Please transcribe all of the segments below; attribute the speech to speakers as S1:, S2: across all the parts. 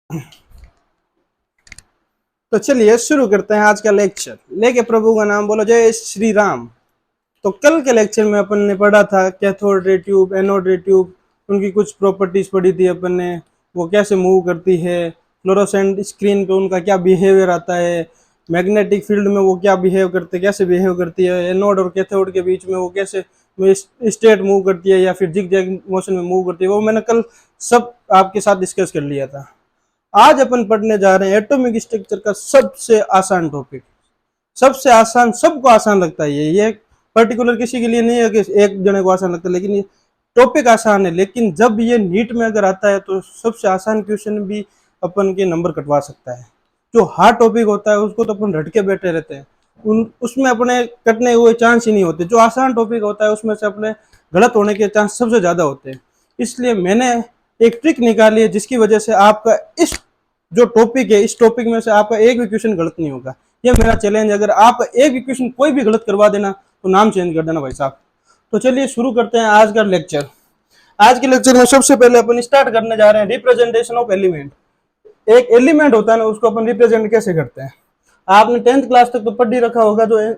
S1: तो चलिए शुरू करते हैं आज का लेक्चर। लेके प्रभु का नाम बोलो, जय श्री राम। तो कल के लेक्चर में अपन ने पढ़ा था cathode ray tube, anode ray tube, उनकी कुछ प्रॉपर्टीज पढ़ी थी अपन ने, वो कैसे मूव करती है, फ्लोरोसेंट स्क्रीन पे उनका क्या बिहेवियर आता है, मैग्नेटिक फील्ड में वो क्या बिहेव करते, कैसे बिहेव करती है, एनोड और कैथोड के बीच में वो कैसे स्टेट मूव करती है या फिर जिग जैग मोशन में मूव करती है, वो मैंने कल सब आपके साथ डिस्कस कर लिया था। आज अपन पढ़ने जा रहे हैं एटॉमिक स्ट्रक्चर का सबसे आसान टॉपिक। सबसे आसान, सबको आसान लगता है ये पर्टिकुलर किसी के लिए नहीं है कि एक जने को आसान लगता है, लेकिन ये टॉपिक आसान है। लेकिन जब ये नीट में अगर आता है तो सबसे आसान क्वेश्चन भी अपन के नंबर कटवा सकता है। जो हार्ड टॉपिक होता है उसको तो अपन रट के बैठे रहते हैं, उसमें अपने कटने हुए चांस ही नहीं होते। जो आसान टॉपिक होता है उसमें से अपने गलत होने के चांस सबसे ज्यादा होते हैं। इसलिए मैंने एक ट्रिक निकाली है जिसकी वजह से आपका इस जो टॉपिक है, इस टॉपिक में से आपका एक भी क्वेश्चन गलत नहीं होगा। ये मेरा चैलेंज। अगर आप एक भी क्वेश्चन कोई भी गलत करवा देना तो नाम चेंज कर देना भाई साहब। तो चलिए शुरू करते हैं आज का लेक्चर। आज के लेक्चर में सबसे पहले अपन स्टार्ट करने जा रहे हैं रिप्रेजेंटेशन ऑफ एलिमेंट। एक एलिमेंट होता है ना, उसको अपन रिप्रेजेंट कैसे करते हैं। आपने 10th क्लास तक तो पढ़ ही रखा होगा, जो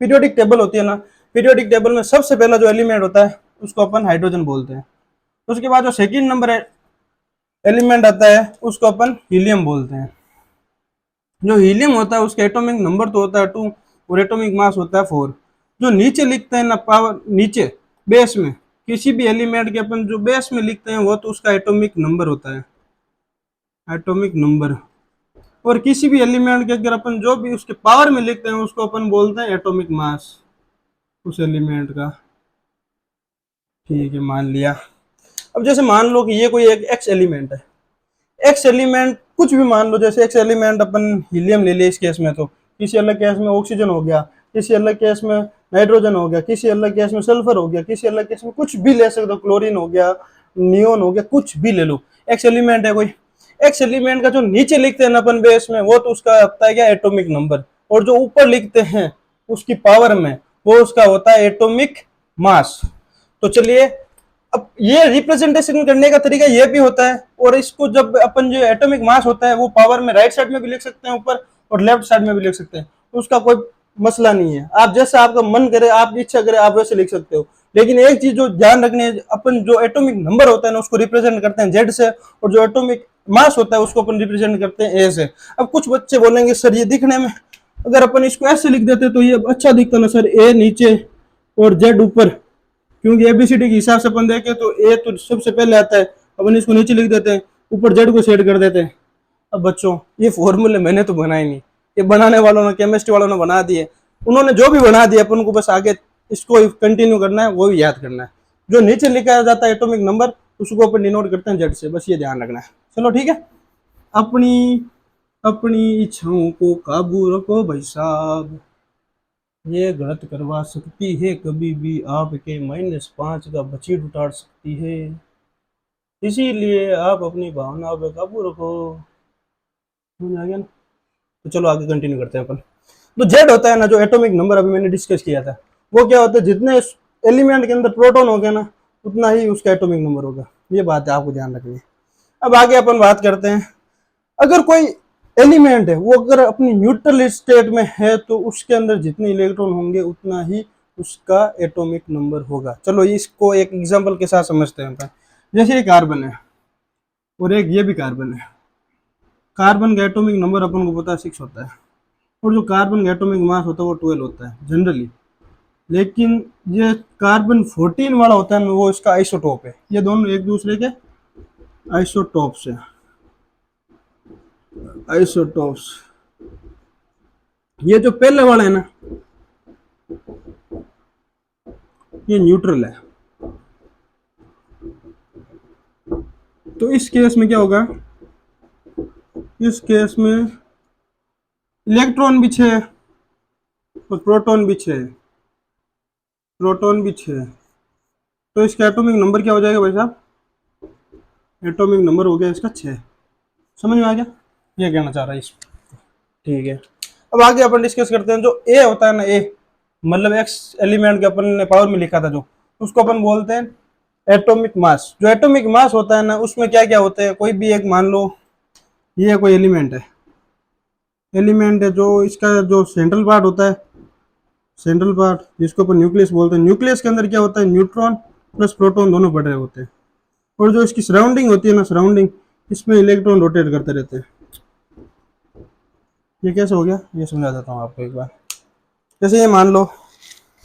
S1: पीरियोडिक टेबल होती है ना, पीरियोडिक टेबल में सबसे पहला जो एलिमेंट होता है उसको अपन हाइड्रोजन बोलते हैं। उसके बाद जो सेकंड नंबर एलिमेंट आता है उसको अपन हीलियम बोलते हैं। जो हीलियम होता है उसका एटॉमिक नंबर तो होता है 2 और एटॉमिक मास होता है 4। जो नीचे लिखते हैं ना पावर, नीचे बेस में किसी भी एलिमेंट के अपन जो बेस में लिखते हैं वो तो उसका एटॉमिक नंबर होता है, एटॉमिक नंबर। और किसी भी एलिमेंट के अगर अपन जो भी उसके पावर में लिखते हैं उसको अपन बोलते हैं एटॉमिक मास उस एलिमेंट का। ठीक है, मान लिया। अब जैसे मान लो कि ये कोई एक एक्स एलिमेंट है, एक्स एलिमेंट कुछ भी मान लो, जैसे एक्स एलिमेंट अपन हीलियम ले लिया इस केस में, तो किसी अलग केस में ऑक्सीजन हो गया, किसी अलग केस में नाइट्रोजन हो गया, किसी अलग केस में सल्फर हो गया, किसी अलग केस में कुछ भी ले सकते हो, क्लोरीन हो गया, नियोन हो गया, कुछ भी ले लो। एक्स एलिमेंट है कोई। एक्स एलिमेंट का जो नीचे लिखते हैं ना अपन बेस में, वो तो उसका होता है क्या, एटॉमिक नंबर। और जो ऊपर लिखते हैं उसकी पावर में, वो उसका होता है एटॉमिक मास। तो चलिए, अब ये रिप्रेजेंटेशन करने का तरीका ये भी होता है, और इसको जब अपन जो एटॉमिक मास होता है वो पावर में राइट साइड में भी लिख सकते हैं ऊपर, और लेफ्ट साइड में भी लिख सकते हैं, उसका कोई मसला नहीं है। आप जैसा आपका मन करे, आप इच्छा करे, आप वैसे लिख सकते हो। लेकिन एक चीज जो ध्यान रखनी है, अपन जो एटॉमिक नंबर होता है ना उसको रिप्रेजेंट करते हैं जेड से, और जो एटॉमिक मास होता है उसको अपन रिप्रेजेंट करते हैं ए से। अब कुछ बच्चे बोलेंगे सर ये दिखने में, अगर अपन इसको ऐसे लिख देते तो ये अच्छा दिखता ना सर, ए नीचे और जेड ऊपर, क्योंकि एबीसीडी के हिसाब से अपन देखें तो ए तो सबसे पहले आता है, अपन इसको नीचे लिख देते हैं, ऊपर जेड को सेट कर देते हैं। अब बच्चों ये फॉर्मूले मैंने तो बनाए नहीं, ये बनाने वालों ने, केमिस्ट्री वालों ने बना दिए। उन्होंने जो भी बना दिया अपन को बस आगे इसको कंटिन्यू करना है, वो भी याद करना है। जो नीचे लिखा जाता है एटॉमिक नंबर उसको अपन डिनोट करते हैं जेड से, बस ये ध्यान रखना है। चलो ठीक है। अपनी अपनी इच्छाओं को काबू रखो भाई साहब, ये गलत करवा सकती है कभी भी आपके -5 का बचत उतार सकती है। इसीलिए आप अपनी भावनाओं पर काबू रखो। समझ आ गया ना? तो चलो आगे कंटिन्यू करते हैं अपन। तो जेड होता है ना, जो एटॉमिक नंबर अभी मैंने डिस्कस किया था, वो क्या होता है, जितने एलिमेंट के अंदर प्रोटॉन हो गया ना उतना ही उसका एटॉमिक नंबर होगा। ये बात है, आपको ध्यान रखनी है। अब आगे अपन बात करते हैं, अगर कोई एलिमेंट है वो अगर अपनी न्यूट्रल स्टेट में है तो उसके अंदर जितने इलेक्ट्रॉन होंगे उतना ही उसका एटॉमिक नंबर होगा। चलो इसको एक एग्जांपल के साथ समझते हैं। जैसे ये कार्बन है और एक ये भी कार्बन है। कार्बन का एटॉमिक नंबर अपन को पता है 6 होता है, और जो कार्बन का एटॉमिक मास होता है वो 12 होता है जनरली। लेकिन ये कार्बन 14 वाला होता है ना, वो इसका आइसोटोप है। ये दोनों एक दूसरे के आइसोटोप्स है, आइसोटोप्स। ये जो पहले वाला है ना, ये न्यूट्रल है। तो इस केस में क्या होगा, इस केस में इलेक्ट्रॉन भी 6 और प्रोटॉन भी 6, प्रोटॉन भी 6। तो इसका एटॉमिक नंबर क्या हो जाएगा भाई साहब, एटॉमिक नंबर हो गया इसका 6। समझ में आ गया, ये कहना चाह रहा है इस। ठीक है, अब आगे अपन डिस्कस करते हैं। जो ए होता है ना, ए मतलब एक्स एलिमेंट के अपन ने पावर में लिखा था जो, उसको अपन बोलते हैं एटॉमिक मास। जो एटॉमिक मास होता है ना उसमें क्या क्या होता है, कोई भी एक मान लो ये कोई एलिमेंट है, एलिमेंट है जो इसका जो सेंट्रल पार्ट होता है, सेंट्रल पार्ट जिसको अपन न्यूक्लियस बोलते हैं, न्यूक्लियस के अंदर क्या होता है, न्यूट्रॉन प्लस प्रोटॉन दोनों पड़े होते हैं। और जो इसकी सराउंडिंग होती है ना, सराउंडिंग, इसमें इलेक्ट्रॉन रोटेट करते रहते हैं। ये कैसे हो गया, ये समझा देता हूँ आपको एक बार। जैसे ये मान लो,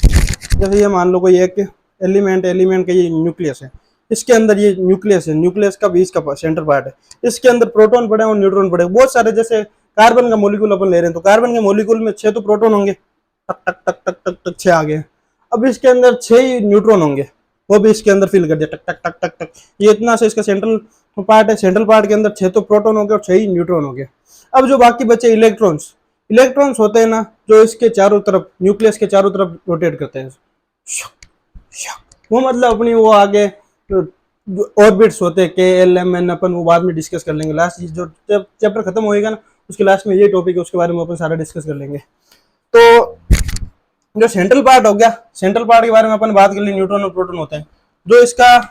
S1: जैसे ये मान लो कोई एक एलिमेंट, एलिमेंट का ये न्यूक्लियस है, इसके अंदर ये न्यूक्लियस है, न्यूक्लियस का बीच का सेंटर पार्ट है, इसके अंदर प्रोटॉन पड़े और न्यूट्रॉन पड़े बहुत सारे। जैसे कार्बन का मॉलिक्यूल अपन ले रहे हैं, तो कार्बन के मॉलिक्यूल में 6 तो प्रोटॉन होंगे, टक टक टक टक टक टक 6 आ गए। अब इसके अंदर 6 ही न्यूट्रॉन होंगे, वो भी इसके अंदर फिल कर दिया, टक टक टक टक टक। ये इतना से इसका सेंट्रल पार्ट है, सेंट्रल पार्ट के अंदर 6 तो प्रोटॉन हो गए और 6 ही न्यूट्रॉन हो गए। अब जो बाकी बचे इलेक्ट्रॉन्स, इलेक्ट्रॉन्स होते हैं ना, जो इसके चारों तरफ, न्यूक्लियस के चारों तरफ रोटेट करते हैं, वो मतलब अपनी वो आगे ऑर्बिट्स होते हैं, के एल एम एन, अपन वो बाद में डिस्कस कर लेंगे। लास्ट जो चैप्टर खत्म होएगा ना, उसके लास्ट में ये टॉपिक है, उसके बारे में अपन सारा डिस्कस कर लेंगे। तो जो सेंट्रल पार्ट हो गया, सेंट्रल पार्ट के बारे में अपन बात कर ली, न्यूट्रॉन और प्रोटॉन होते हैं। जो इसका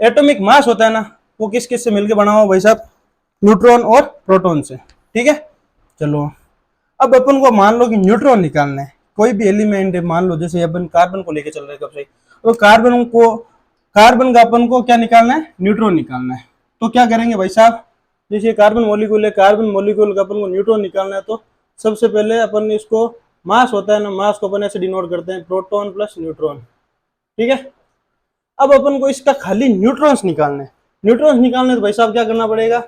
S1: एटॉमिक मास होता है ना, वो किस किस से मिलकर बना हुआ भाई साहब, न्यूट्रॉन और प्रोटॉन से, ठीक है। चलो अब अपन को मान लो कि न्यूट्रॉन निकालना है, कोई भी एलिमेंट है, मान लो जैसे अपन कार्बन को लेके चल रहे हैं कब से, तो कार्बन का अपन को क्या निकालना है, न्यूट्रॉन निकालना है। तो क्या करेंगे भाई साहब, जैसे कार्बन मॉलिक्यूल है, कार्बन मॉलिक्यूल का अपन को न्यूट्रॉन निकालना है, तो सबसे पहले अपन इसको, मास होता है ना, मास को अपन ऐसे डिनोट करते हैं, प्रोटॉन प्लस न्यूट्रॉन, ठीक है। अब अपन को इसका खाली न्यूट्रॉन्स निकालना है, न्यूट्रॉन्स निकालने तो भाई साहब क्या करना पड़ेगा,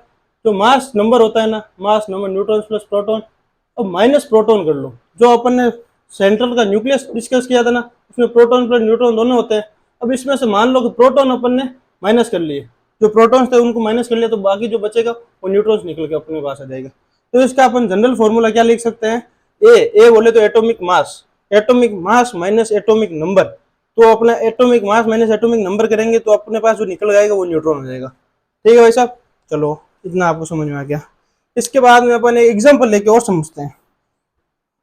S1: जो मास नंबर होता है ना, mass number neutrons plus proton, अब माइनस प्रोटॉन कर लो। जो अपन ने सेंट्रल का न्यूक्लियस डिस्कस किया था ना, उसमें प्रोटॉन प्लस न्यूट्रॉन दोनों होते हैं। अब इसमें से मान लो कि प्रोटॉन अपन ने माइनस कर लिए, जो प्रोटॉन्स थे उनको माइनस कर लिया, तो बाकी जो बचेगा वो न्यूट्रॉन्स निकल के अपने पास आ जाएगा। तो इसका अपन जनरल फॉर्मूला क्या लिख सकते हैं, ए बोले तो atomic mass, atomic mass minus atomic number. तो अपना atomic mass minus atomic number करेंगे तो अपने पास जो निकल जाएगा वो न्यूट्रॉन हो जाएगा, ठीक है भाई साहब। चलो इतना आपको समझ में आ गया। इसके बाद में अपन एक एग्जांपल लेके और समझते हैं।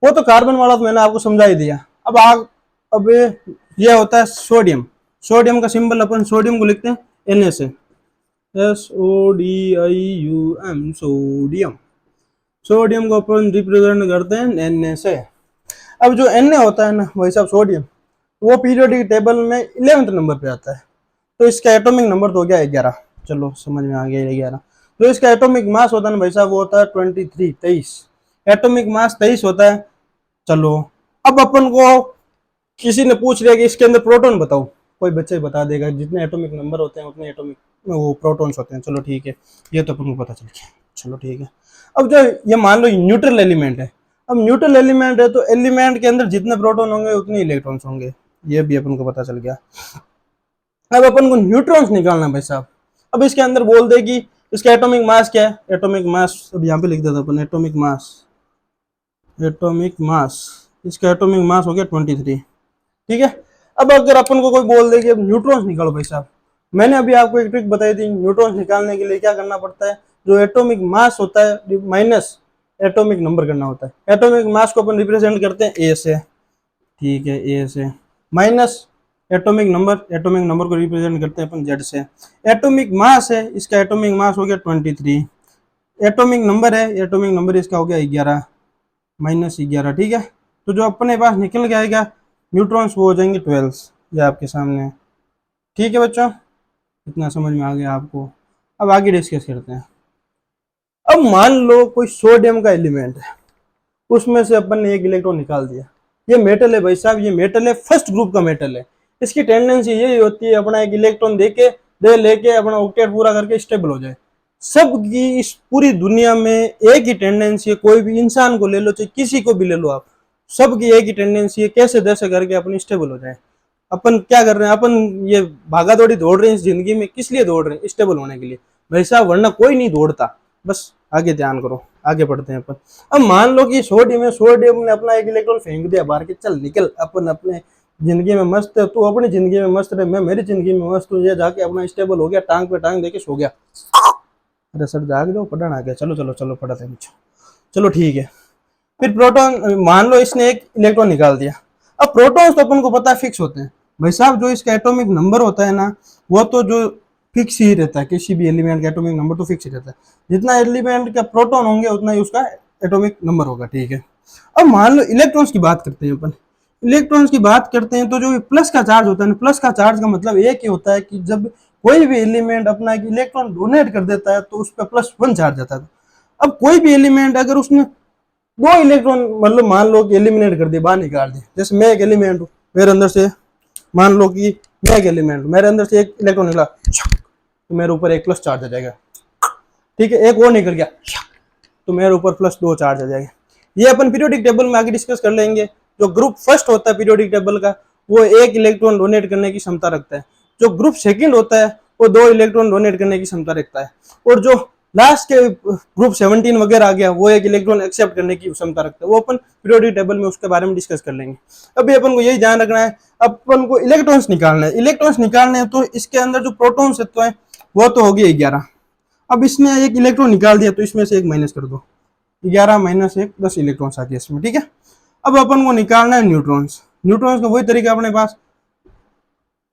S1: वो तो कार्बन वाला तो मैंने आपको समझा ही दिया। अब ये होता है सोडियम, सोडियम का सिंबल अपन सोडियम को लिखते हैं Na से, SODIUM, सोडियम। सोडियम को अपन रिप्रेजेंट करते हैं Na से। अब जो Na होता है ना भाई साहब, सोडियम, वो पीरियोडिक टेबल में 11वें नंबर पे आता है, तो इसका एटॉमिक नंबर तो हो गया 11। चलो समझ में आ गया 11। जो इसका एटॉमिक मास होता है ना भाई साहब, वो होता है 23, एटॉमिक मास 23 होता है। चलो अब अपन को किसी ने पूछ लिया कि इसके अंदर प्रोटॉन बताओ, कोई बच्चे बता देगा, जितने एटॉमिक नंबर होते हैं उतने एटॉमिक वो प्रोटॉन्स होते हैं। चलो ठीक है, ये तो अपन को पता चल गया। चलो ठीक है। अब जो ये मान लो न्यूट्रल एलिमेंट है, अब न्यूट्रल एलिमेंट है तो एलिमेंट के अंदर जितने प्रोटॉन होंगे उतने इलेक्ट्रॉन्स होंगे, ये भी अपन को पता चल गया। अब अपन को न्यूट्रॉन्स निकालना भाई साहब। अब इसके अंदर बोल दे कि इसका एटॉमिक मास क्या है, एटॉमिक मास अब यहाँ पे लिख देता अपन, एटॉमिक मास, एटॉमिक मास, इसका एटॉमिक मास हो गया 23, ठीक है। अब अगर अपन को कोई बोल दे कि अब न्यूट्रॉन्स निकालो भाई साहब, मैंने अभी आपको एक ट्रिक बताई थी, न्यूट्रॉन्स निकालने के लिए क्या करना पड़ता है, जो एटॉमिक मास होता है माइनस एटॉमिक नंबर करना होता है। एटॉमिक मास को अपन रिप्रेजेंट करते हैं ए से, ठीक है, ए से, माइनस एटॉमिक नंबर को रिप्रेजेंट करते हैं अपन जेड से। एटॉमिक मास है, इसका एटॉमिक मास हो गया 23, एटॉमिक नंबर है, एटॉमिक नंबर इसका हो गया 11 माइनस 11, ठीक है। तो जो अपने पास निकल के आएगा न्यूट्रॉन्स वो हो जाएंगे 12, ये आपके सामने, ठीक है बच्चों, इतना समझ में आ गया आपको। अब आगे डिस्कस करते हैं। अब मान लो कोई सोडियम का एलिमेंट है, उसमें से अपन ने एक इलेक्ट्रॉन निकाल दिया, ये मेटल है भाई साहब, ये मेटल है, फर्स्ट ग्रुप का मेटल है। इसकी टेंडेंसी यही होती है अपना एक इलेक्ट्रॉन दे लेके अपना ऑक्टेट पूरा करके स्टेबल हो जाए। सबकी इस पूरी दुनिया में एक ही टेंडेंसी है, कोई भी इंसान को ले लो चाहे किसी को भी ले लो आप, सबकी एक ही टेंडेंसी है, कैसे जैसे करके अपन स्टेबल हो जाए। अपन क्या कर रहे हैं, अपन ये भागा दौड़ी दौड़ रहे हैं इस जिंदगी में, किस लिए दौड़ रहे हैं, स्टेबल होने के लिए भाई साहब, वरना कोई नहीं दौड़ता। बस आगे ध्यान करो, आगे बढ़ते हैं अपन। अब मान लो कि सोडियम ने अपना एक इलेक्ट्रॉन फेंक दिया बाहर के, चल निकल, अपन अपने जिंदगी में मस्त है, तू अपनी जिंदगी में मस्त रहे, मैं मेरी जिंदगी में मस्त हूँ। ये जाके अपना स्टेबल हो गया, टांग पे टांग देके सो गया। अरे सर जाग जाओ, पढ़न आ गया, चलो चलो चलो पढ़ते हैं। चलो ठीक है। फिर प्रोटॉन, मान लो इसने एक इलेक्ट्रॉन निकाल दिया। अब प्रोटॉन्स तो अपन को पता है फिक्स होते हैं भाई साहब, जो इसका एटॉमिक नंबर होता है ना, वो तो जो फिक्स ही रहता है, किसी भी एलिमेंट का एटॉमिक नंबर तो फिक्स ही रहता है, जितना एलिमेंट का प्रोटॉन होंगे उतना ही उसका एटॉमिक नंबर होगा, ठीक है। अब मान लो इलेक्ट्रॉन्स की बात करते हैं अपन, इलेक्ट्रॉन्स की बात करते हैं तो जो प्लस का चार्ज होता है ना, प्लस का चार्ज का मतलब एक ही होता है कि जब कोई भी एलिमेंट अपना एक इलेक्ट्रॉन डोनेट कर देता है तो उस पर +1 चार्ज आता है। अब कोई भी एलिमेंट अगर उसने 2 इलेक्ट्रॉन मतलब मान लो कि एलिमिनेट कर दिए, बाहर निकाल दिए, जैसे मैं एक एलिमेंट हूँ, मेरे अंदर से मान लो कि मैं एक एलिमेंट हूँ, मेरे अंदर से एक इलेक्ट्रॉन निकला तो मेरे ऊपर एक प्लस चार्ज आ जाएगा, ठीक है। एक और निकल गया तो मेरे ऊपर +2 चार्ज आ जाएगा। ये अपन पीरियोडिक टेबल में आगे डिस्कस कर लेंगे। जो ग्रुप फर्स्ट होता है पीरियोडिक टेबल का, वो 1 इलेक्ट्रॉन डोनेट करने की क्षमता रखता है। जो ग्रुप सेकंड होता है वो 2 इलेक्ट्रॉन डोनेट करने की क्षमता रखता है। और जो लास्ट के ग्रुप 17 वगैरह आ गया, वो 1 इलेक्ट्रॉन एक्सेप्ट करने की क्षमता रखता है। वो अपन पीरियोडिक टेबल में उसके बारे में डिस्कस कर लेंगे। अभी अपन को यही ध्यान रखना है, अपन को इलेक्ट्रॉन्स निकालना है। इलेक्ट्रॉन्स निकालने हैं तो इसके अंदर जो प्रोटॉन्स तो है वो तो होगी 11। अब इसमें एक इलेक्ट्रॉन निकाल दिया तो इसमें से एक माइनस कर दो, 11 - 1 10 इलेक्ट्रॉन्स आ गए इसमें, ठीक है। अब अपन को निकालना है न्यूट्रॉन्स। न्यूट्रॉन्स का वही तरीका अपने पास,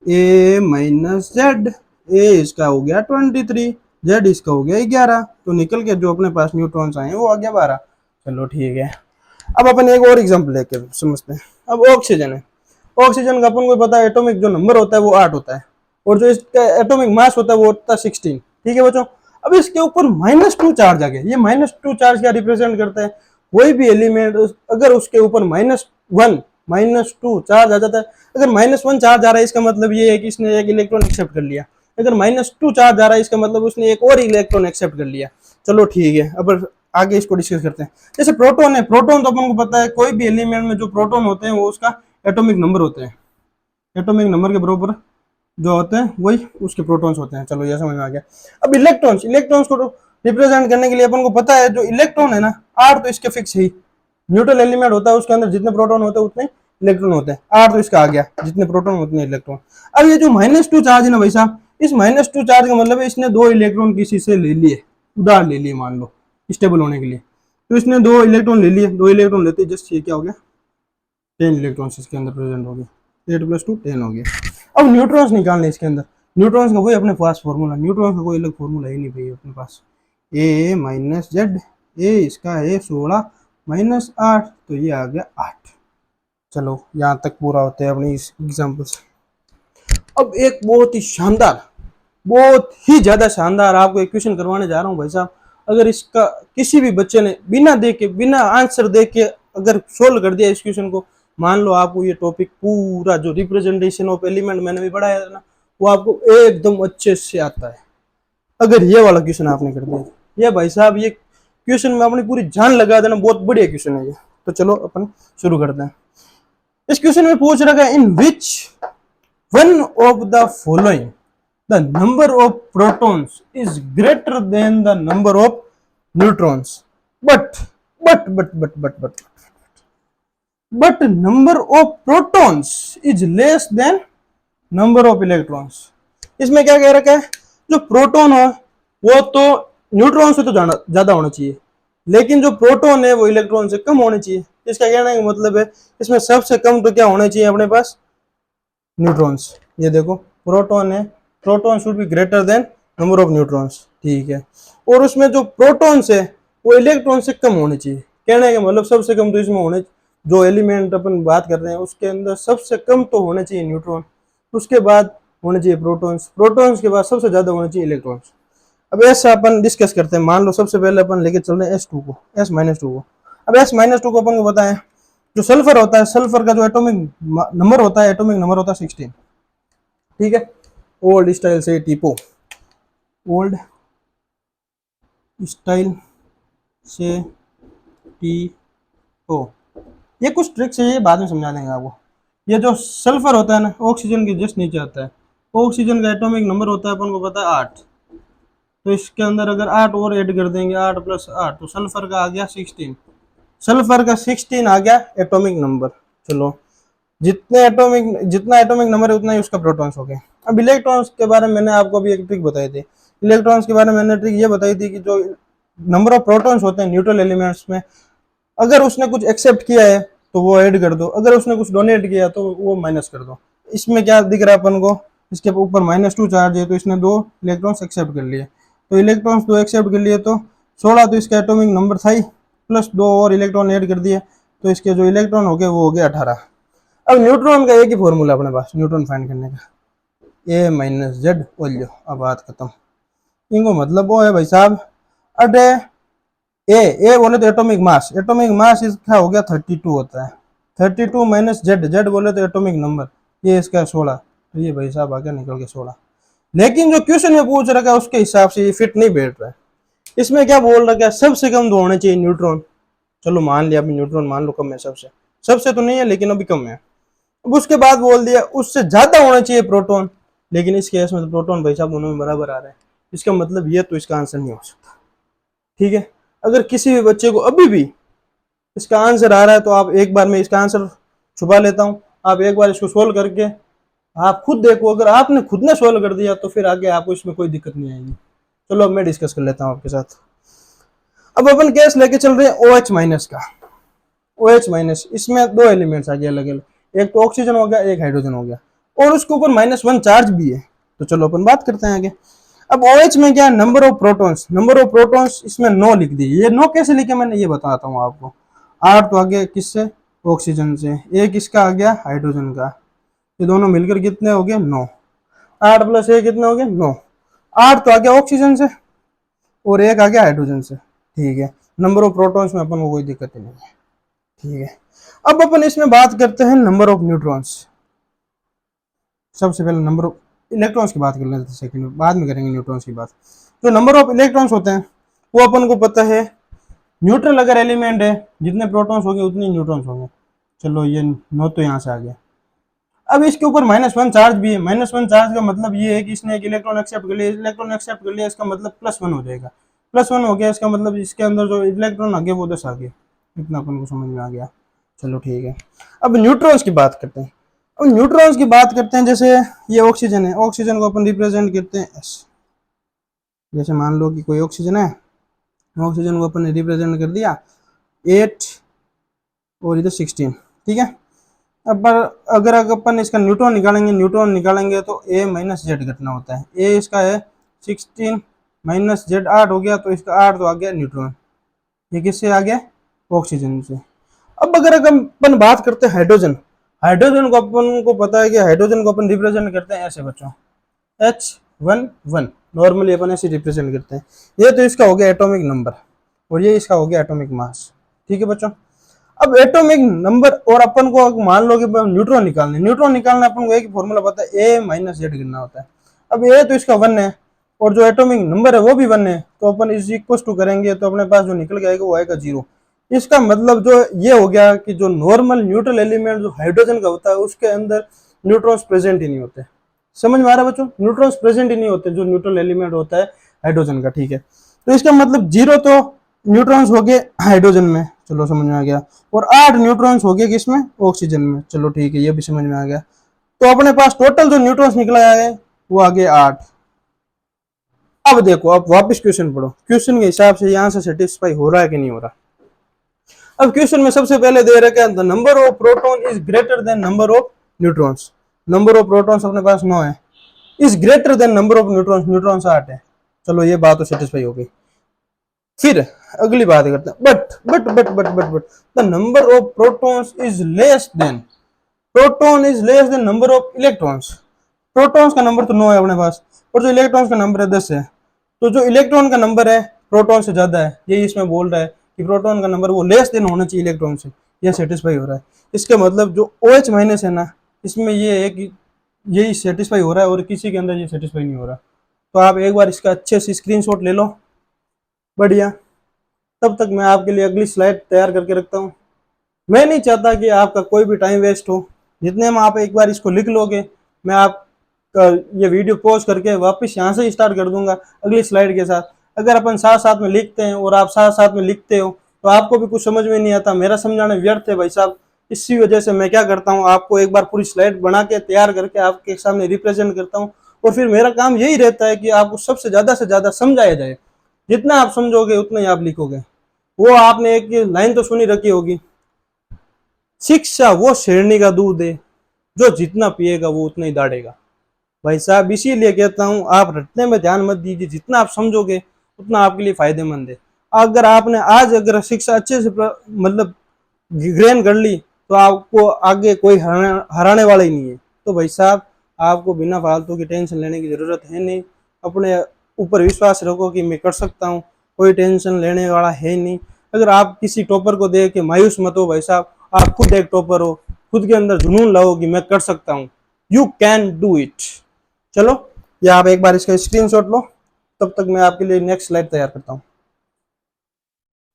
S1: A - Z, A इसका हो गया 23, Z इसका हो गया 11, तो निकल के जो अपने पास न्यूट्रॉन्स आए वो आ गया 12। चलो ठीक है। अब अपन एक और एग्जांपल लेके समझते हैं। अब ऑक्सीजन है, ऑक्सीजन का अपन को पता है एटॉमिक जो नंबर होता है वो 8 होता है, और जो इसका एटॉमिक मास होता है वो होता है 16, ठीक है बच्चों। अब इसके ऊपर -2 चार्ज आ गया। ये -2 चार्ज क्या रिप्रेजेंट करता है, कोई भी एलिमेंट अगर उसके ऊपर -1 -2 चार्ज आ जाता है, अगर -1 चार्ज आ रहा है इसका मतलब ये है कि इसने एक इलेक्ट्रॉन एक्सेप्ट कर लिया, अगर -2 चार्ज आ रहा है इसका मतलब उसने एक और इलेक्ट्रॉन एक्सेप्ट कर लिया। चलो ठीक है, अब आगे इसको डिस्कस करते हैं। जैसे प्रोटॉन है, प्रोटॉन तो अपन को पता है कोई भी एलिमेंट में जो प्रोटॉन होते हैं वो उसका एटॉमिक नंबर होते हैं, एटॉमिक नंबर के बराबर जो होते हैं वही उसके प्रोटॉन्स होते हैं। चलो ये समझ में आ गया। अब इलेक्ट्रॉन्स, इलेक्ट्रॉन्स को रिप्रेजेंट करने के लिए अपन को पता है जो इलेक्ट्रॉन है ना, 8 तो इसके फिक्स है, न्यूट्रल एलिमेंट होता है उसके अंदर जितने प्रोटॉन होते हैं उतने इलेक्ट्रॉन होते हैं, 8 तो इसका आ गया, जितने प्रोटॉन उतने इलेक्ट्रॉन। अब ये जो -2 चार्ज है ना भाई साहब, इस -2 चार्ज का मतलब है इसने 2 इलेक्ट्रॉन किसी से ले लिए, उधार ले लिए मान लो स्टेबल होने के लिए, तो इसने 2 इलेक्ट्रॉन ले लिए। 2 इलेक्ट्रॉन लेते जस्ट ये क्या हो गया, 10 इलेक्ट्रॉन्स इसके अंदर प्रेजेंट हो गए, 8 + 2 10 हो गया। अब न्यूट्रॉन्स निकालने इसके अंदर, न्यूट्रॉन्स का वही अपने पास फॉर्मूला, न्यूट्रॉन्स का कोई अलग फॉर्मूला ही नहीं भाई अपने पास, A - Z, A इसका है 16 - 8 तो ये आ गया 8। चलो यहाँ तक पूरा होते हैं अपनी इस एग्जाम्पल से। अब एक बहुत ही शानदार, बहुत ही ज्यादा शानदार आपको एक क्वेश्चन करवाने जा रहा हूँ भाई साहब। अगर इसका किसी भी बच्चे ने बिना देखे, बिना आंसर देके अगर सोल्व कर दिया इस क्वेश्चन को, मान लो आपको ये टॉपिक पूरा जो रिप्रेजेंटेशन ऑफ एलिमेंट मैंने भी पढ़ाया था ना, वो आपको एकदम अच्छे से आता है। अगर ये वाला क्वेश्चन आपने कर दिया, ये भाई साहब ये क्वेश्चन में अपनी पूरी जान लगा देना, बहुत बढ़िया क्वेश्चन है ये। तो चलो अपन शुरू करते हैं। इस क्वेश्चन में पूछ रखा है, in which one of the following the number of protons is greater than the number of neutrons, but number of protons is less than number of electrons। इसमें क्या कह रखा है, जो प्रोटॉन हो वो तो न्यूट्रॉन से तो ज्यादा होना चाहिए, लेकिन जो प्रोटॉन है वो इलेक्ट्रॉन से कम होने चाहिए। इसका कहने का मतलब है इसमें सबसे कम तो क्या होने चाहिए अपने पास, न्यूट्रॉन्स। ये देखो प्रोटॉन है, proton should be greater than number of neutrons, ठीक है। और उसमें जो प्रोटॉन्स है वो इलेक्ट्रॉन से कम होने चाहिए। कहने का मतलब सबसे कम तो इसमें होने, जो एलिमेंट अपन बात कर रहे हैं उसके अंदर सबसे कम तो होने चाहिए न्यूट्रॉन, उसके बाद होने चाहिए प्रोटॉन्स, प्रोटॉन्स के बाद सबसे ज्यादा होने चाहिए इलेक्ट्रॉन्स। अब ऐसा अपन डिस्कस करते हैं। मान लो सबसे पहले अपन लेके चल रहे हैं S2 को, S-2 को। अब S-2 को अपन को पता है जो सल्फर होता है, सल्फर का जो एटॉमिक नंबर होता है, एटॉमिक नंबर होता है 16, ठीक है। ओल्ड स्टाइल से टीपो, ओल्ड स्टाइल से टीपो, ये कुछ ट्रिक्स है, ये बाद में समझा देंगे आपको। ये जो सल्फर होता है ना, ऑक्सीजन के जस्ट नीचे आता है, ऑक्सीजन का एटॉमिक नंबर होता है अपन को पता है 8, तो इसके अंदर अगर 8 और ऐड कर देंगे, 8 + 8 तो सल्फर का आ गया 16, सल्फर का 16 आ गया एटॉमिक नंबर। चलो जितना एटॉमिक नंबर है उतना ही उसका प्रोटॉन्स हो गया। अब इलेक्ट्रॉन्स के बारे में मैंने आपको अभी एक ट्रिक बताई थी, इलेक्ट्रॉन्स के बारे में मैंने ट्रिक ये बताई थी कि जो नंबर ऑफ प्रोटॉन्स होते हैं न्यूट्रल एलिमेंट्स में, अगर उसने कुछ एक्सेप्ट किया है तो वो ऐड कर दो, अगर उसने कुछ डोनेट किया तो वो माइनस कर दो। इसमें क्या दिख रहा है अपन को, इसके ऊपर -2 चार्ज है, तो इसने 2 इलेक्ट्रॉन्स एक्सेप्ट कर लिए। तो इलेक्ट्रॉन्स 2 एक्सेप्ट कर लिए तो 16 तो इसका एटॉमिक नंबर था ही, प्लस 2 और इलेक्ट्रॉन ऐड कर दिए, तो इसके जो इलेक्ट्रॉन हो गए वो हो गए 18। अब न्यूट्रॉन का एक ही फॉर्मूला अपने पास न्यूट्रॉन फाइंड करने का, A-Z ओल्यो। अब बात खत्म। इनको मतलब वो है भाई साहब, अरे ए बोले तो एटॉमिक मास, एटॉमिक मास इसका हो गया 32 होता है, 32 माइनस जेड बोले तो एटॉमिक नंबर, ये इसका 16, तो ये भाई साहब आगे निकल के 16। लेकिन जो क्वेश्चन में पूछ रखा है उसके हिसाब से ये फिट नहीं बैठ रहा है। इसमें क्या बोल रखा है, सबसे कम तो होने चाहिए न्यूट्रॉन। चलो मान लिया अभी न्यूट्रॉन मान लो कम है, सबसे सबसे तो नहीं है लेकिन अभी कम है। अब उसके बाद बोल दिया उससे ज्यादा होना चाहिए प्रोटॉन, लेकिन इस केस में तो प्रोटॉन भाई साहब दोनों में बराबर आ रहे हैं, इसका मतलब ये तो इसका आंसर नहीं हो सकता। ठीक है, अगर किसी भी बच्चे को अभी भी इसका आंसर आ रहा है तो आप एक बार में इसका आंसर छुपा लेता हूं, आप एक बार इसको सोल्व करके आप खुद देखो, अगर आपने खुद ने सोल्व कर दिया तो फिर आगे आपको इसमें कोई दिक्कत नहीं आएगी। चलो अब मैं डिस्कस कर लेता हूं आपके साथ। अब अपन केस लेके चल रहे हैं OH माइनस का। OH माइनस, इसमें 2 एलिमेंट्स आ गए अलग अलग, एक तो ऑक्सीजन हो गया, एक हाइड्रोजन हो गया, और उसके ऊपर -1 चार्ज भी है। तो चलो अपन बात करते हैं आगे। अब OH में क्या, number of protons, number of protons इसमें 9 लिख दी। ये 9 कैसे लिखे मैंने ये बताता हूँ आपको। 8 तो आ गया किससे, ऑक्सीजन से, एक इसका आ गया हाइड्रोजन का, ये दोनों मिलकर कितने हो गए 9, 8 + 1 कितने हो गए 9, 8 तो आ गया ऑक्सीजन से और एक आ गया हाइड्रोजन से। ठीक है, नंबर ऑफ प्रोटॉन्स में अपन को कोई दिक्कत नहीं है। ठीक है, अब अपन इसमें बात करते हैं नंबर ऑफ न्यूट्रॉन्स। सबसे पहले नंबर ऑफ इलेक्ट्रॉन्स की बात कर लेते हैं, सेकंड में, बाद में करेंगे न्यूट्रॉन्स की बात। जो नंबर ऑफ इलेक्ट्रॉन्स होते हैं वो अपन को पता है, न्यूट्रल अगर एलिमेंट है जितने प्रोटॉन्स होंगे उतने न्यूट्रॉन्स होंगे। चलो ये 9 तो यहाँ से आ गया। अब इसके ऊपर -1 चार्ज भी है, -1 चार्ज का मतलब ये है कि इसने एक इलेक्ट्रॉन एक्सेप्ट कर लिया, इलेक्ट्रॉन एक्सेप्ट कर लिया, इसका मतलब +1 हो जाएगा, +1 हो गया, इसका मतलब इसके अंदर जो इलेक्ट्रॉन आ गया वो 10 आ गया। इतना अपन को समझ में आ गया। चलो ठीक है, अब न्यूट्रॉन्स की बात करते हैं। अब न्यूट्रॉन्स की बात करते हैं, जैसे ये ऑक्सीजन है, ऑक्सीजन को अपन रिप्रेजेंट करते हैं S। जैसे मान लो कि कोई ऑक्सीजन है, ऑक्सीजन को अपन ने रिप्रेजेंट कर दिया 8 और इधर 16। ठीक है, अब अगर अपन इसका न्यूट्रॉन निकालेंगे तो A-Z घटना होता है। A इसका है 16 -Z 8 हो गया, तो इसका 8 तो आ गया न्यूट्रॉन, ये किससे आ गया, ऑक्सीजन से। अब अगर अपन बात करते हैं हाइड्रोजन, हाइड्रोजन को अपन को पता है कि हाइड्रोजन को अपन रिप्रेजेंट करते हैं ऐसे बच्चों, H11, नॉर्मली अपन ऐसे रिप्रेजेंट करते हैं। ये तो इसका हो गया एटॉमिक नंबर और ये इसका हो गया एटॉमिक मास। ठीक है बच्चों, अब एटॉमिक नंबर और अपन को मान लो कि न्यूट्रॉन निकालना अपन को एक फॉर्मूला पता है, A-Z गिनना होता है। अब A तो इसका 1 है और जो एटॉमिक नंबर है वो भी 1 है, तो अपन इज इक्वल टू करेंगे तो अपने पास जो निकल के आएगा वो आएगा 0। इसका मतलब जो ये हो गया कि जो नॉर्मल न्यूट्रल एलिमेंट जो हाइड्रोजन का होता है उसके अंदर न्यूट्रॉन्स प्रेजेंट ही नहीं होते। समझ में आ रहा है बच्चों, न्यूट्रॉन्स प्रेजेंट ही नहीं होते जो न्यूट्रल एलिमेंट होता है हाइड्रोजन का। ठीक है, तो इसका मतलब 0 तो न्यूट्रॉन्स हो गए हाइड्रोजन में, चलो समझ में आ गया, और 8 न्यूट्रॉन्स हो गए किसमें, ऑक्सीजन में। चलो ठीक है, ये भी समझ में आ गया। तो अपने पास टोटल जो न्यूट्रॉन्स निकला है वो आ गए 8। अब देखो, अब वापस क्वेश्चन पढ़ो, क्वेश्चन के हिसाब से यहाँ से सेटिस्फाई हो रहा है कि नहीं हो रहा। अब क्वेश्चन में सबसे पहले दे रखा है the number of proton is greater than number of neutrons. Number of protons अपने पास 9 है, is greater than number of neutrons, neutrons 8 है। चलो ये बात तो सेटिस्फाई हो गई। फिर अगली बात करते हैं, but the number of protons is less than, proton is less than number of electrons. Protons का नंबर तो 9 है अपने पास और जो इलेक्ट्रॉन्स का नंबर है 10 है, तो जो इलेक्ट्रॉन का नंबर है प्रोटॉन से ज्यादा है, यही इसमें बोल रहा है कि प्रोटॉन का नंबर वो लेस देन होना चाहिए इलेक्ट्रॉन से। ये सेटिस्फाई हो रहा है। इसका मतलब जो OH माइनस है ना, इसमें ये है कि यही सेटिस्फाई हो रहा है और किसी के अंदर ये सेटिस्फाई नहीं हो रहा। तो आप एक बार इसका अच्छे से स्क्रीनशॉट ले लो, बढ़िया। तब तक मैं आपके लिए अगली स्लाइड तैयार करके रखता हूँ। मैं नहीं चाहता कि आपका कोई भी टाइम वेस्ट हो, जितने में आप एक बार इसको लिख लोगे मैं आप ये वीडियो पॉज करके वापस यहाँ से स्टार्ट कर दूंगा अगली स्लाइड के साथ। अगर अपन साथ साथ में लिखते हैं और आप साथ साथ में लिखते हो तो आपको भी कुछ समझ में नहीं आता, मेरा समझाना व्यर्थ है भाई साहब। इसी वजह से मैं क्या करता हूँ, आपको एक बार पूरी स्लाइड बना के तैयार करके आपके सामने रिप्रेजेंट करता हूँ और फिर मेरा काम यही रहता है कि आपको सबसे ज्यादा से ज्यादा समझाया जाए। जितना आप समझोगे उतना ही आप लिखोगे। वो आपने एक लाइन तो सुनी रखी होगी, शिक्षा वो शेरनी का दूध है जो जितना पिएगा वो उतना ही दाढ़ेगा। भाई साहब इसीलिए कहता हूँ आप रटने में ध्यान मत दीजिए, जितना आप समझोगे उतना आपके लिए फायदेमंद है। अगर आपने आज अगर शिक्षा अच्छे से मतलब ग्रहण कर ली तो आपको आगे कोई हराने वाला ही नहीं है। तो भाई साहब आपको बिना फालतू की टेंशन लेने की जरूरत है नहीं, अपने ऊपर विश्वास रखो कि मैं कर सकता हूँ, कोई टेंशन लेने वाला है नहीं। अगर आप किसी टॉपर को देख के मायूस मत हो भाई साहब, आप खुद एक टॉपर हो, खुद के अंदर जुनून लाओ कि मैं कर सकता हूँ, यू कैन डू इट। चलो या आप एक बार इसका स्क्रीनशॉट लो, तब तक मैं आपके लिए नेक्स्ट स्लाइड तैयार करता हूँ।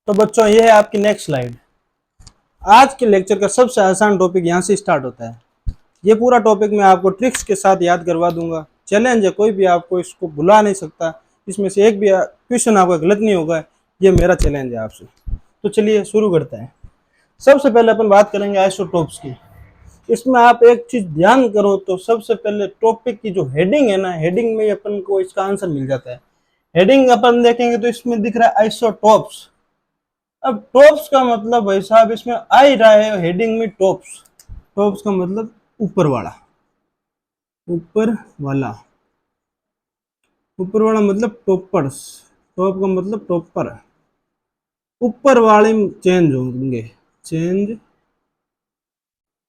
S1: तो बच्चों ये है आपकी नेक्स्ट स्लाइड। आज के लेक्चर का सबसे आसान टॉपिक यहाँ से स्टार्ट होता है। ये पूरा टॉपिक मैं आपको ट्रिक्स के साथ याद करवा दूंगा। चैलेंज है, कोई भी आपको इसको भुला नहीं सकता, इसमें से एक भी क्वेश्चन आपका गलत नहीं होगा, ये मेरा चैलेंज है आपसे। तो चलिए शुरू करते हैं। सबसे पहले अपन बात करेंगे आइसोटोप्स की। इसमें आप एक चीज ध्यान करो, तो सबसे पहले टॉपिक की जो हेडिंग है ना, हेडिंग में अपन को इसका आंसर मिल जाता है। हेडिंग अपन देखेंगे तो इसमें दिख रहा है आइसोटोप्स। अब टॉप्स का मतलब भाई साहब इसमें आ ही रहा है हेडिंग में टॉप्स। टॉप्स का मतलब ऊपर वाला, ऊपर वाला, ऊपर वाला मतलब टॉपर्स। टॉप का मतलब टॉपर, ऊपर वाले चेंज होंगे, चेंज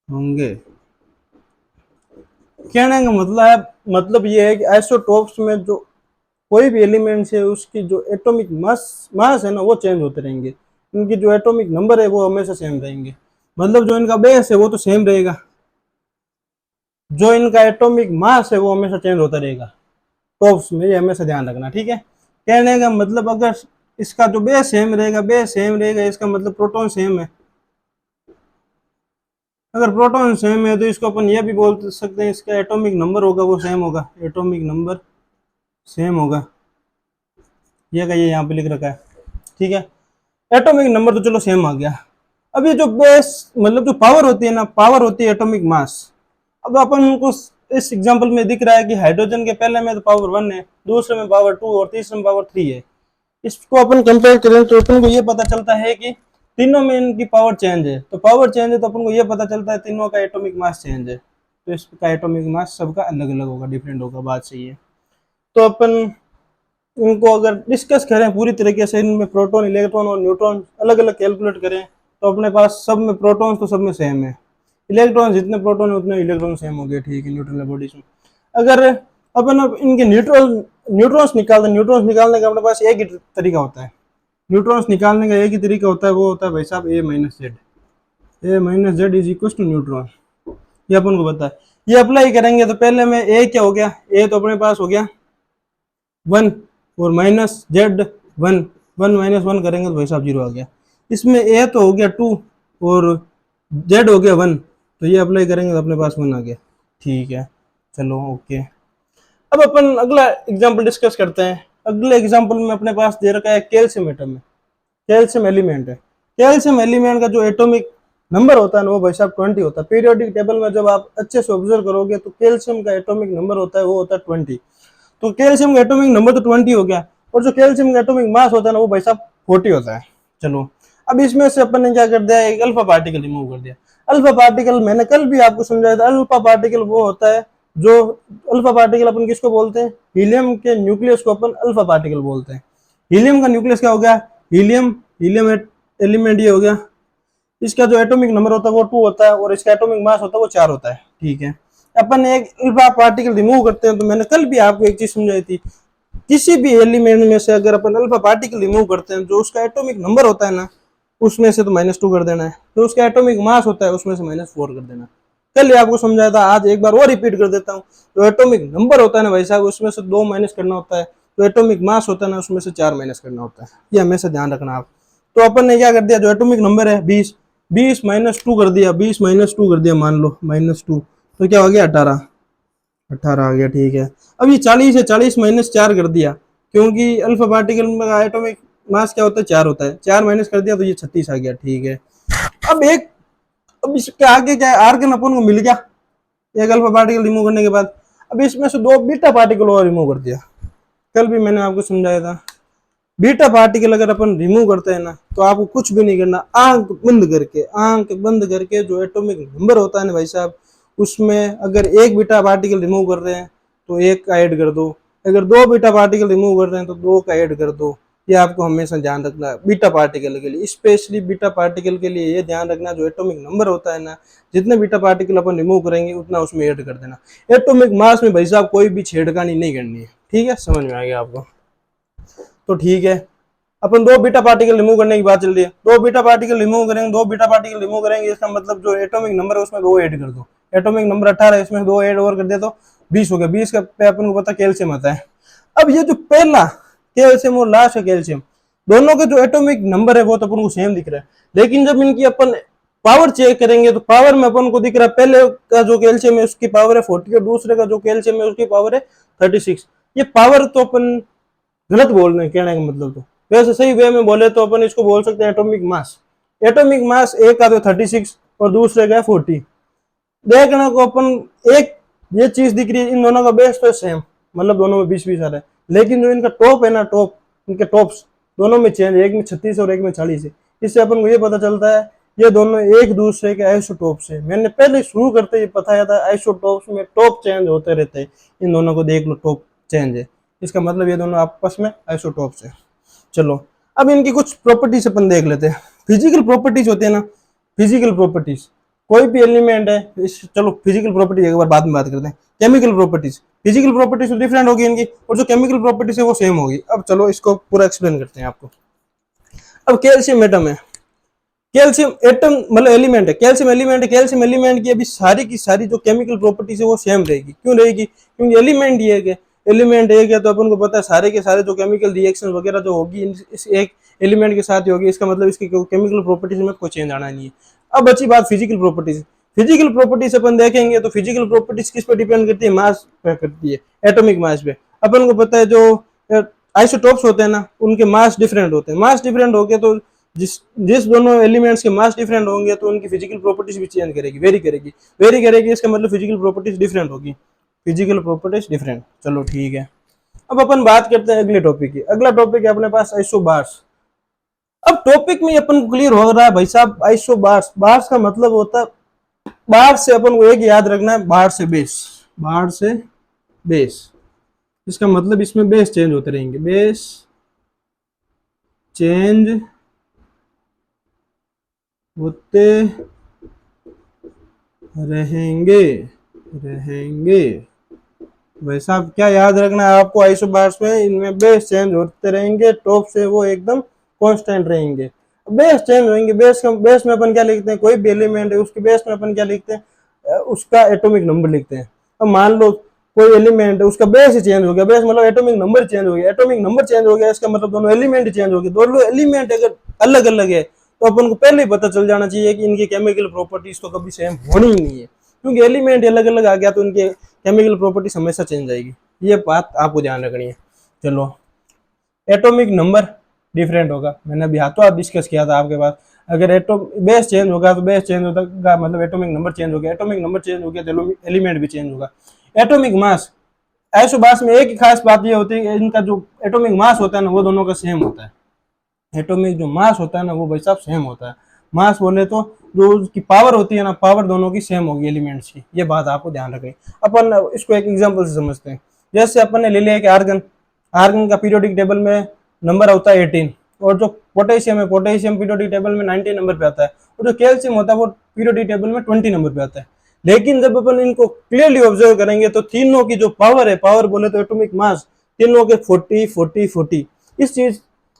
S1: होंगे। कहने का मतलब ये है कि आइसोटोप्स में जो कोई भी एलिमेंट्स है उसकी जो एटॉमिक मास है ना वो चेंज होते रहेंगे, इनकी जो एटॉमिक नंबर है वो हमेशा सेम रहेंगे। मतलब जो इनका बेस है वो तो सेम रहेगा, जो इनका एटॉमिक मास है वो हमेशा चेंज होता रहेगा टॉप्स में, ये हमेशा ध्यान रखना, ठीक है। कहने का मतलब अगर इसका जो बेस सेम रहेगा, बेस सेम रहेगा, इसका मतलब प्रोटॉन सेम है। अगर प्रोटॉन सेम है तो इसको अपन ये भी बोल सकते हैं इसका एटॉमिक नंबर होगा वो सेम होगा, एटॉमिक नंबर सेम होगा। ये का ये यहाँ पे लिख रखा है, ठीक है। एटॉमिक नंबर तो चलो सेम आ गया। अब ये जो बेस मतलब जो पावर होती है ना, पावर होती है एटॉमिक मास। अब अपन को इस एग्जांपल में दिख रहा है कि हाइड्रोजन के पहले में तो पावर 1 है, दूसरे में पावर 2 और तीसरे में पावर 3 है। इसको अपन कंपेयर करें तो अपन को ये पता चलता है कि तीनों में इनकी पावर चेंज है। तो पावर चेंज है तो अपन को ये पता चलता है तीनों का एटॉमिक मास चेंज है, तो इसका एटॉमिक मास सबका अलग अलग होगा, डिफरेंट होगा। बात सही है। तो अपन इनको अगर डिस्कस करें पूरी तरीके से, इनमें प्रोटॉन, इलेक्ट्रॉन और न्यूट्रॉन अलग अलग कैलकुलेट करें, तो अपने पास सब में प्रोटॉन तो सब में सेम है, इलेक्ट्रॉन जितने प्रोटॉन है उतने इलेक्ट्रॉन सेम हो गए, ठीक है, न्यूट्रल बॉडीज में। अगर अपन अब इनके न्यूट्रॉन्स निकालने का अपने पास एक ही तरीका होता है। न्यूट्रॉन्स निकालने का एक ही तरीका होता है, वो होता है भाई साहब A minus Z. A minus Z is equal to neutron, ये अपन को पता है। ये अप्लाई करेंगे तो पहले में ए क्या हो गया, ए तो अपने पास हो गया 1 और माइनस जेड 1, 1 माइनस 1 करेंगे तो भाई साहब 0 आ गया। इसमें ए तो हो गया 2 और जेड हो गया 1, तो ये अप्लाई करेंगे तो अपने पास 1 आ गया, ठीक है। चलो ओके। अब अपन अगला एग्जांपल डिस्कस करते हैं। अगले एग्जांपल में अपने पास दे रखा है कैल्शियम एटम है, कैल्शियम एलिमेंट है। कैल्शियम एलिमेंट का जो एटॉमिक नंबर होता है ना वो भाई साहब 20 होता है। पीरियोडिक टेबल में जब आप अच्छे से ऑब्जर्व करोगे तो कैल्शियम का एटॉमिक नंबर होता है वो होता है 20। तो कैल्शियम का एटॉमिक नंबर तो 20 हो गया, और जो कैल्शियम का एटॉमिक मास होता है ना वो भाई साहब 40 होता है। चलो अब इसमें से अपन ने क्या कर दिया, एक अल्फा पार्टिकल रिमूव कर दिया। अल्फा पार्टिकल मैंने कल भी आपको समझाया था, अल्फा पार्टिकल वो होता है जो, अल्फा पार्टिकल अपन किसको बोलते हैं, हीलियम के न्यूक्लियस को अपन अल्फा पार्टिकल बोलते हैं। हीलियम का न्यूक्लियस क्या हो गया, हीलियम, हीलियम एलिमेंट ये हो गया। इसका जो एटॉमिक नंबर होता है वो 2 होता है और इसका एटॉमिक मास होता है वो 4 होता है, ठीक है। अपन एक अल्फा पार्टिकल रिमूव करते हैं तो मैंने कल भी आपको एक चीज समझाई थी, किसी भी एलिमेंट में से अगर अपन अल्फा पार्टिकल रिमूव करते हैं जो उसका एटॉमिक नंबर होता है ना उसमें से तो -2 कर देना है, जो उसका एटॉमिक मास होता है उसमें से -4 कर देना। कल ही आपको समझाया था, आज एक बार और रिपीट कर देता हूँ। जो एटॉमिक नंबर होता है ना भाई साहब उसमें से 2 माइनस करना होता है, जो एटॉमिक मास होता है ना उसमें से 4 माइनस करना होता है, ये हमेशा ध्यान रखना आप। तो अपन ने क्या कर दिया, जो एटॉमिक नंबर है 20, 20 -2 कर दिया, 20 -2 कर दिया, मान लो -2, तो क्या हो गया 18, 18 आ गया, ठीक है। अब ये 40 है, 40 -4 कर दिया, क्योंकि अल्फा पार्टिकल में एटॉमिक मास क्या होता है 4 होता है, 4 माइनस कर दिया तो ये 36 आ गया, ठीक है। अब इसके आगे क्या है, आर्गन अपन को मिल गया एक अल्फा पार्टिकल रिमूव करने के बाद। अब इसमें से 2 बीटा पार्टिकल और रिमूव कर दिया, कल भी मैंने आपको समझाया था। बीटा पार्टिकल अगर अपन रिमूव करते हैं ना तो आपको कुछ भी नहीं करना, आंख बंद करके जो एटॉमिक नंबर होता है ना भाई साहब उसमें अगर एक बीटा पार्टिकल रिमूव कर रहे हैं तो एक का ऐड कर दो, अगर 2 बीटा पार्टिकल रिमूव कर रहे हैं तो 2 का ऐड कर दो। ये आपको हमेशा ध्यान रखना है बीटा पार्टिकल के लिए, स्पेशली बीटा पार्टिकल के लिए ये ध्यान रखना, जो एटॉमिक नंबर होता है ना, जितने बीटा पार्टिकल अपन रिमूव करेंगे उतना उसमें ऐड कर देना। एटॉमिक मास में भाई साहब कोई भी छेड़खानी नहीं करनी है, ठीक है, समझ में आ गया आपको? तो ठीक है, अपन 2 बीटा पार्टिकल रिमूव करने की बात चल रही है, 2 बीटा पार्टिकल रिमूव करेंगे, 2 बीटा पार्टिकल रिमूव करेंगे, इसका मतलब जो एटॉमिक नंबर है उसमें 2 ऐड कर दो। एटॉमिक नंबर 18 है, इसमें 2 ऐड और कर दे तो 20 हो गया। 20 का पे अपन को पता कैल्शियम आता है। अब ये जो पहला कैल्शियम और लास्ट का कैल्शियम, दोनों के जो एटॉमिक नंबर है वो तो अपन को सेम दिख रहा है, लेकिन जब इनकी अपन पावर चेक करेंगे तो पावर में अपन को दिख रहा है पहले का जो कैल्शियम है उसकी पावर है 40 और दूसरे का जो कैल्शियम है उसकी पावर है 36। ये पावर तो अपन गलत बोल रहे हैं, कहने का मतलब तो वैसे सही वे में बोले तो अपन इसको बोल सकते हैं एटॉमिक मास। एटॉमिक मास एक का तो 36 और दूसरे का 40। देखना को अपन एक ये चीज दिख रही है, इन दोनों का बेस तो सेम, मतलब दोनों में 20-20 आ रहा है, लेकिन जो इनका टॉप है ना, टॉप इनके टॉप्स दोनों में चेंज है, एक में 36 और एक में 40 है। इससे अपन को ये पता चलता है ये दोनों एक दूसरे के आइसोटोप्स है। मैंने पहले शुरू करते ही बताया था आइसोटोप्स में टॉप चेंज होते रहते हैं, इन दोनों को देख लो टॉप चेंज है, इसका मतलब ये दोनों आपस में आइसोटोप्स है। चलो अब इनकी कुछ प्रॉपर्टीज अपन देख लेते हैं। फिजिकल प्रॉपर्टीज होते हैं ना, फिजिकल प्रॉपर्टीज कोई भी एलिमेंट है चलो फिजिकल प्रॉपर्टी एक बार बाद में बात करते हैं। केमिकल प्रॉपर्टीज, फिजिकल प्रॉपर्टीज तो डिफरेंट होगी इनकी, और जो केमिकल प्रॉपर्टीज है वो सेम होगी। अब चलो इसको पूरा एक्सप्लेन करते हैं आपको। अब कैल्शियम एटम है, कैल्शियम एटम मतलब एलिमेंट है, कैल्शियम एलिमेंट है, कैल्शियम एलिमेंट की अभी सारी की सारी जो केमिकल प्रॉपर्टीज है वो सेम रहेगी। क्यों रहेगी? क्योंकि एलिमेंट ये है, एलिमेंट एक है तो अपन को पता है सारे के सारे जो केमिकल रिएक्शन वगैरह जो होगी इस एक एलिमेंट के साथ ही होगी, इसका मतलब इसकी केमिकल प्रॉपर्टीज में कोई चेंज आना नहीं है। अब अच्छी बात फिजिकल प्रॉपर्टीज, फिजिकल प्रॉपर्टीज अपन देखेंगे तो फिजिकल प्रॉपर्टीज किस पे डिपेंड करती है? मास पे करती है, एटॉमिक मास पे। अपन को पता है जो आइसोटोप्स होते हैं ना उनके मास डिफरेंट होते हैं, मास डिफरेंट हो गए तो जिस जिस दोनों एलिमेंट्स के मास डिफरेंट होंगे तो उनकी फिजिकल प्रॉपर्टीज भी चेंज करेगी, वेरी करेगी, वेरी करेगी, इसका मतलब फिजिकल प्रॉपर्टीज डिफरेंट होगी, फिजिकल प्रॉपर्टीज डिफरेंट। चलो ठीक है, अब अपन बात करते हैं अगले टॉपिक की। अगला टॉपिक है अपने पास आइसोबार्स। अब टॉपिक में अपन को क्लियर हो रहा है भाई साहब, आइसोबार्स, बार्स का मतलब होता है बाहर से अपन को एक याद रखना है, बाहर से बेस, बाहर से बेस, इसका मतलब इसमें बेस चेंज होते रहेंगे, बेस चेंज होते रहेंगे रहेंगे वैसा क्या याद रखना है आपको आइसोबार्स में? इनमें बेस चेंज होते रहेंगे, टॉप से वो एकदम कांस्टेंट रहेंगे। बेस चेंज होंगे, बेस में अपन क्या लिखते हैं? कोई भी एलिमेंट है उसके बेस में अपन क्या लिखते हैं? उसका एटॉमिक नंबर लिखते हैं। अब मान लो कोई एलिमेंट है उसका बेस ही चेंज हो गया, बेस मतलब एटॉमिक नंबर चेंज हो गया, एटॉमिक नंबर चेंज हो गया इसका मतलब दोनों एलिमेंट चेंज हो गए। दोनों एलिमेंट अगर अलग अलग है तो अपन को पहले ही पता चल जाना चाहिए कि इनकी केमिकल प्रॉपर्टीज तो कभी सेम होनी ही नहीं है, क्योंकि एलिमेंट अलग अलग आ गया तो उनके केमिकल प्रॉपर्टीज हमेशा चेंज आएगी, ये बात आपको ध्यान रखनी है। चलो एटॉमिक नंबर डिफरेंट होगा, मैंने अभी हाथों हाथ डिस्कस किया था आपके पास। अगर बेस चेंज होगा तो बेस चेंज होगा मतलब एटॉमिक नंबर चेंज हो गया, एटॉमिक नंबर चेंज हो गया तो एलिमेंट भी चेंज होगा। एटॉमिक मास, आइसोबार्स में एक ही खास बात ये होती है कि इनका जो एटॉमिक मास होता है ना वो दोनों का सेम होता है। एटॉमिक जो मास होता है ना वो भाई साहब सेम होता है। मास बोले तो जो उसकी पावर होती है ना, पावर दोनों की सेम होगी एलिमेंट्स की, ये बात आपको ध्यान रखनी। अपन इसको एक एग्जांपल से समझते हैं। जैसे अपन ने ले लिया कि आर्गन, आर्गन का पीरियोडिक टेबल में नंबर होता है 18, और जो पोटेशियम है पोटेशियम पीरियोडिक टेबल में 19 नंबर पे आता है, और जो कैल्शियम होता है वो पीरियोडिक टेबल में 20 नंबर पे आता है। लेकिन जब अपन इनको क्लियरली ऑब्जर्व करेंगे तो तीनों की जो पावर है, पावर बोले तो एटॉमिक मास, तीनों के 40-40-40।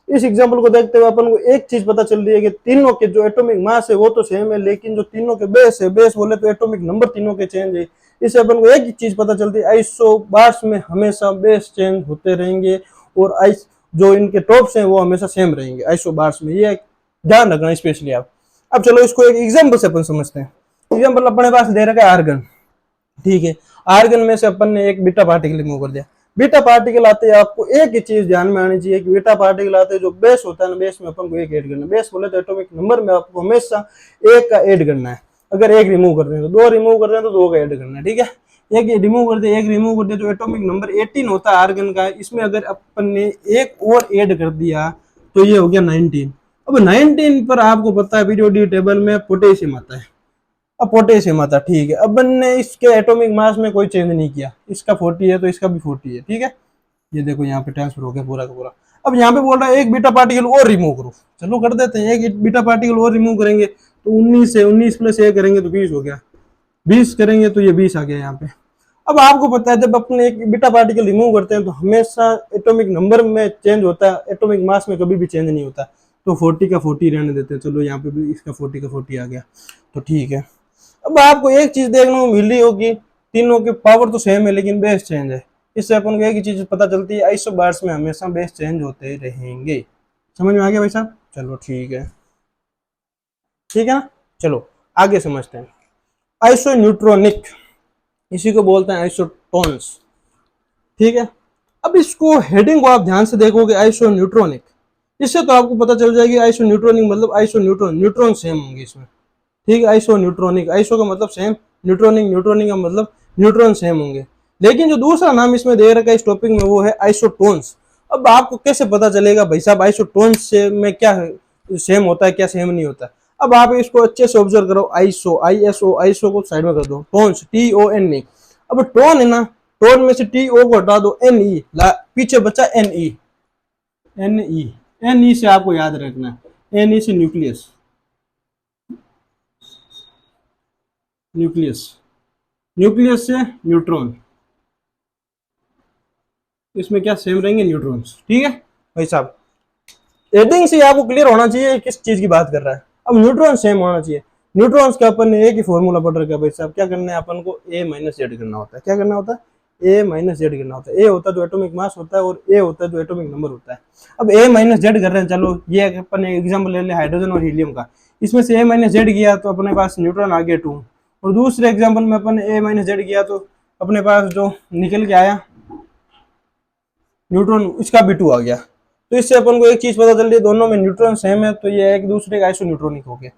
S1: इस एग्जांपल को देखते हुए अपन को एक चीज पता चल रही है कि तीनों के जो एटॉमिक मास है वो तो सेम है, लेकिन जो तीनों के बेस है, बेस बोले तो एटॉमिक नंबर तीनों के चेंज है। इससे अपन को एक ही चीज पता चलती है, आइसोबार्स में हमेशा बेस चेंज होते रहेंगे और जो इनके टॉप्स हैं वो हमेशा सेम रहेंगे आइसोबार्स में, ये ध्यान रखना स्पेशली आप। अब चलो इसको एक एग्जाम्पल से अपन समझते हैं। एग्जाम्पल अपने पास दे रखा है आर्गन, ठीक है। आर्गन में से अपन ने एक बीटा पार्टिकल रिमूव कर दिया। बीटा पार्टिकल आते हैं, आपको एक ही चीज ध्यान में आनी चाहिए कि बीटा पार्टिकल आते हैं जो बेस होता है ना, बेस में अपन को एक ऐड करना है। बेस बोले तो एटॉमिक नंबर में आपको हमेशा एक का ऐड करना है। अगर एक रिमूव कर रहे हैं तो दो रिमूव कर रहे हैं तो दो का ऐड करना है, ठीक है। एक रिमूव कर दिया, एक रिमूव कर दिया, जो एटॉमिक नंबर 18 होता है आर्गन का, इसमें अगर अपन ने एक और ऐड कर दिया तो ये हो गया 19। अब 19 पर आपको पता है पीरियोडिक टेबल में पोटेशियम आता है। अब पोटेशियम आता, ठीक है। अब मैंने इसके एटॉमिक मास में कोई चेंज नहीं किया, इसका 40 है तो इसका भी 40 है, ठीक है। ये देखो यहाँ पे ट्रांसफर हो गया पूरा का पूरा। अब यहाँ पे बोल रहा है एक बीटा पार्टिकल और रिमूव करो, चलो कर देते हैं। एक बीटा पार्टिकल और रिमूव करेंगे तो 19 से 19 प्लस 1 करेंगे तो 20 हो गया, 20 करेंगे तो ये 20 आ गया यहाँ पे। अब आपको पता है जब अपने एक बीटा पार्टिकल रिमूव करते हैं तो हमेशा एटॉमिक नंबर में चेंज होता है, एटॉमिक मास में कभी भी चेंज नहीं होता। तो 40 का 40 रहने देते हैं, चलो यहाँ पे भी इसका 40 का 40 आ गया, तो ठीक है। अब आपको एक चीज देखने को मिली होगी, तीनों के पावर तो सेम है लेकिन बेस चेंज है। इससे अपन को एक ही चीज पता चलती है, आइसोबार्स में हमेशा बेस चेंज होते रहेंगे। समझ में आ गया भाई साहब? चलो ठीक है, ठीक है ना। चलो आगे समझते हैं। आइसोन्यूट्रॉनिक, इसी को बोलते हैं आइसोटोन्स, ठीक है। अब इसको हेडिंग को आप ध्यान से देखोगे, आइसोन्यूट्रॉनिक, इससे तो आपको पता चल जाएगी आइसोन्यूट्रॉनिक मतलब आइसोन्यूट्रॉन, न्यूट्रॉन सेम होंगे इसमें, ठीक है। आइसोन्यूट्रॉनिक, आइसो का मतलब सेम, न्यूट्रॉनिक, न्यूट्रॉनिक का मतलब न्यूट्रॉन सेम होंगे। लेकिन जो दूसरा नाम इसमें दे रखा है इस टॉपिक में वो है आइसोटोन्स। अब आपको कैसे पता चलेगा भाई साहब आइसोटोन्स से में क्या सेम होता है क्या सेम नहीं होता है। अब आप इसको अच्छे से ऑब्जर्व करो, आइसो, आईएसओ, आइसो को साइड में कर दो, टोन्स, TONE। अब टोन है ना, टोन में से TO को हटा दो, NE पीछे बचा NE, NE से आपको याद रखना है, NE से न्यूक्लियस, न्यूक्लियस, न्यूक्लियस से न्यूट्रॉन, इसमें क्या सेम रहेंगे, न्यूट्रॉन्स, ठीक है भाई साहब। हेडिंग से आपको क्लियर होना चाहिए किस चीज की बात कर रहा है। अब न्यूट्रॉन सेम होना चाहिए। न्यूट्रॉन्स का अपन ने एक ही फॉर्मूला पढ़ रखा है भाई साहब, क्या करना है अपन को, A माइनस जेड करना होता है। क्या करना होता है, A माइनस जेड करना होता है। A होता है जो एटॉमिक मास होता है और A होता है जो एटॉमिक नंबर होता है। अब A माइनस जेड कर रहे हैं, चलो ये अपन एग्जाम्पल ले ले हाइड्रोजन और हीलियम का, इसमें से A माइनस जेड किया तो अपने पास न्यूट्रॉन आ गया 2, और दूसरे एग्जाम्पल में अपन A माइनस जेड किया तो अपने पास जो निकल के आया न्यूट्रॉन, इसका भी 2 आ गया। तो इससे अपन को एक चीज पता चल रही है, दोनों में न्यूट्रॉन सेम है तो ये एक दूसरे का आइसोन्यूट्रॉनिक हो गया।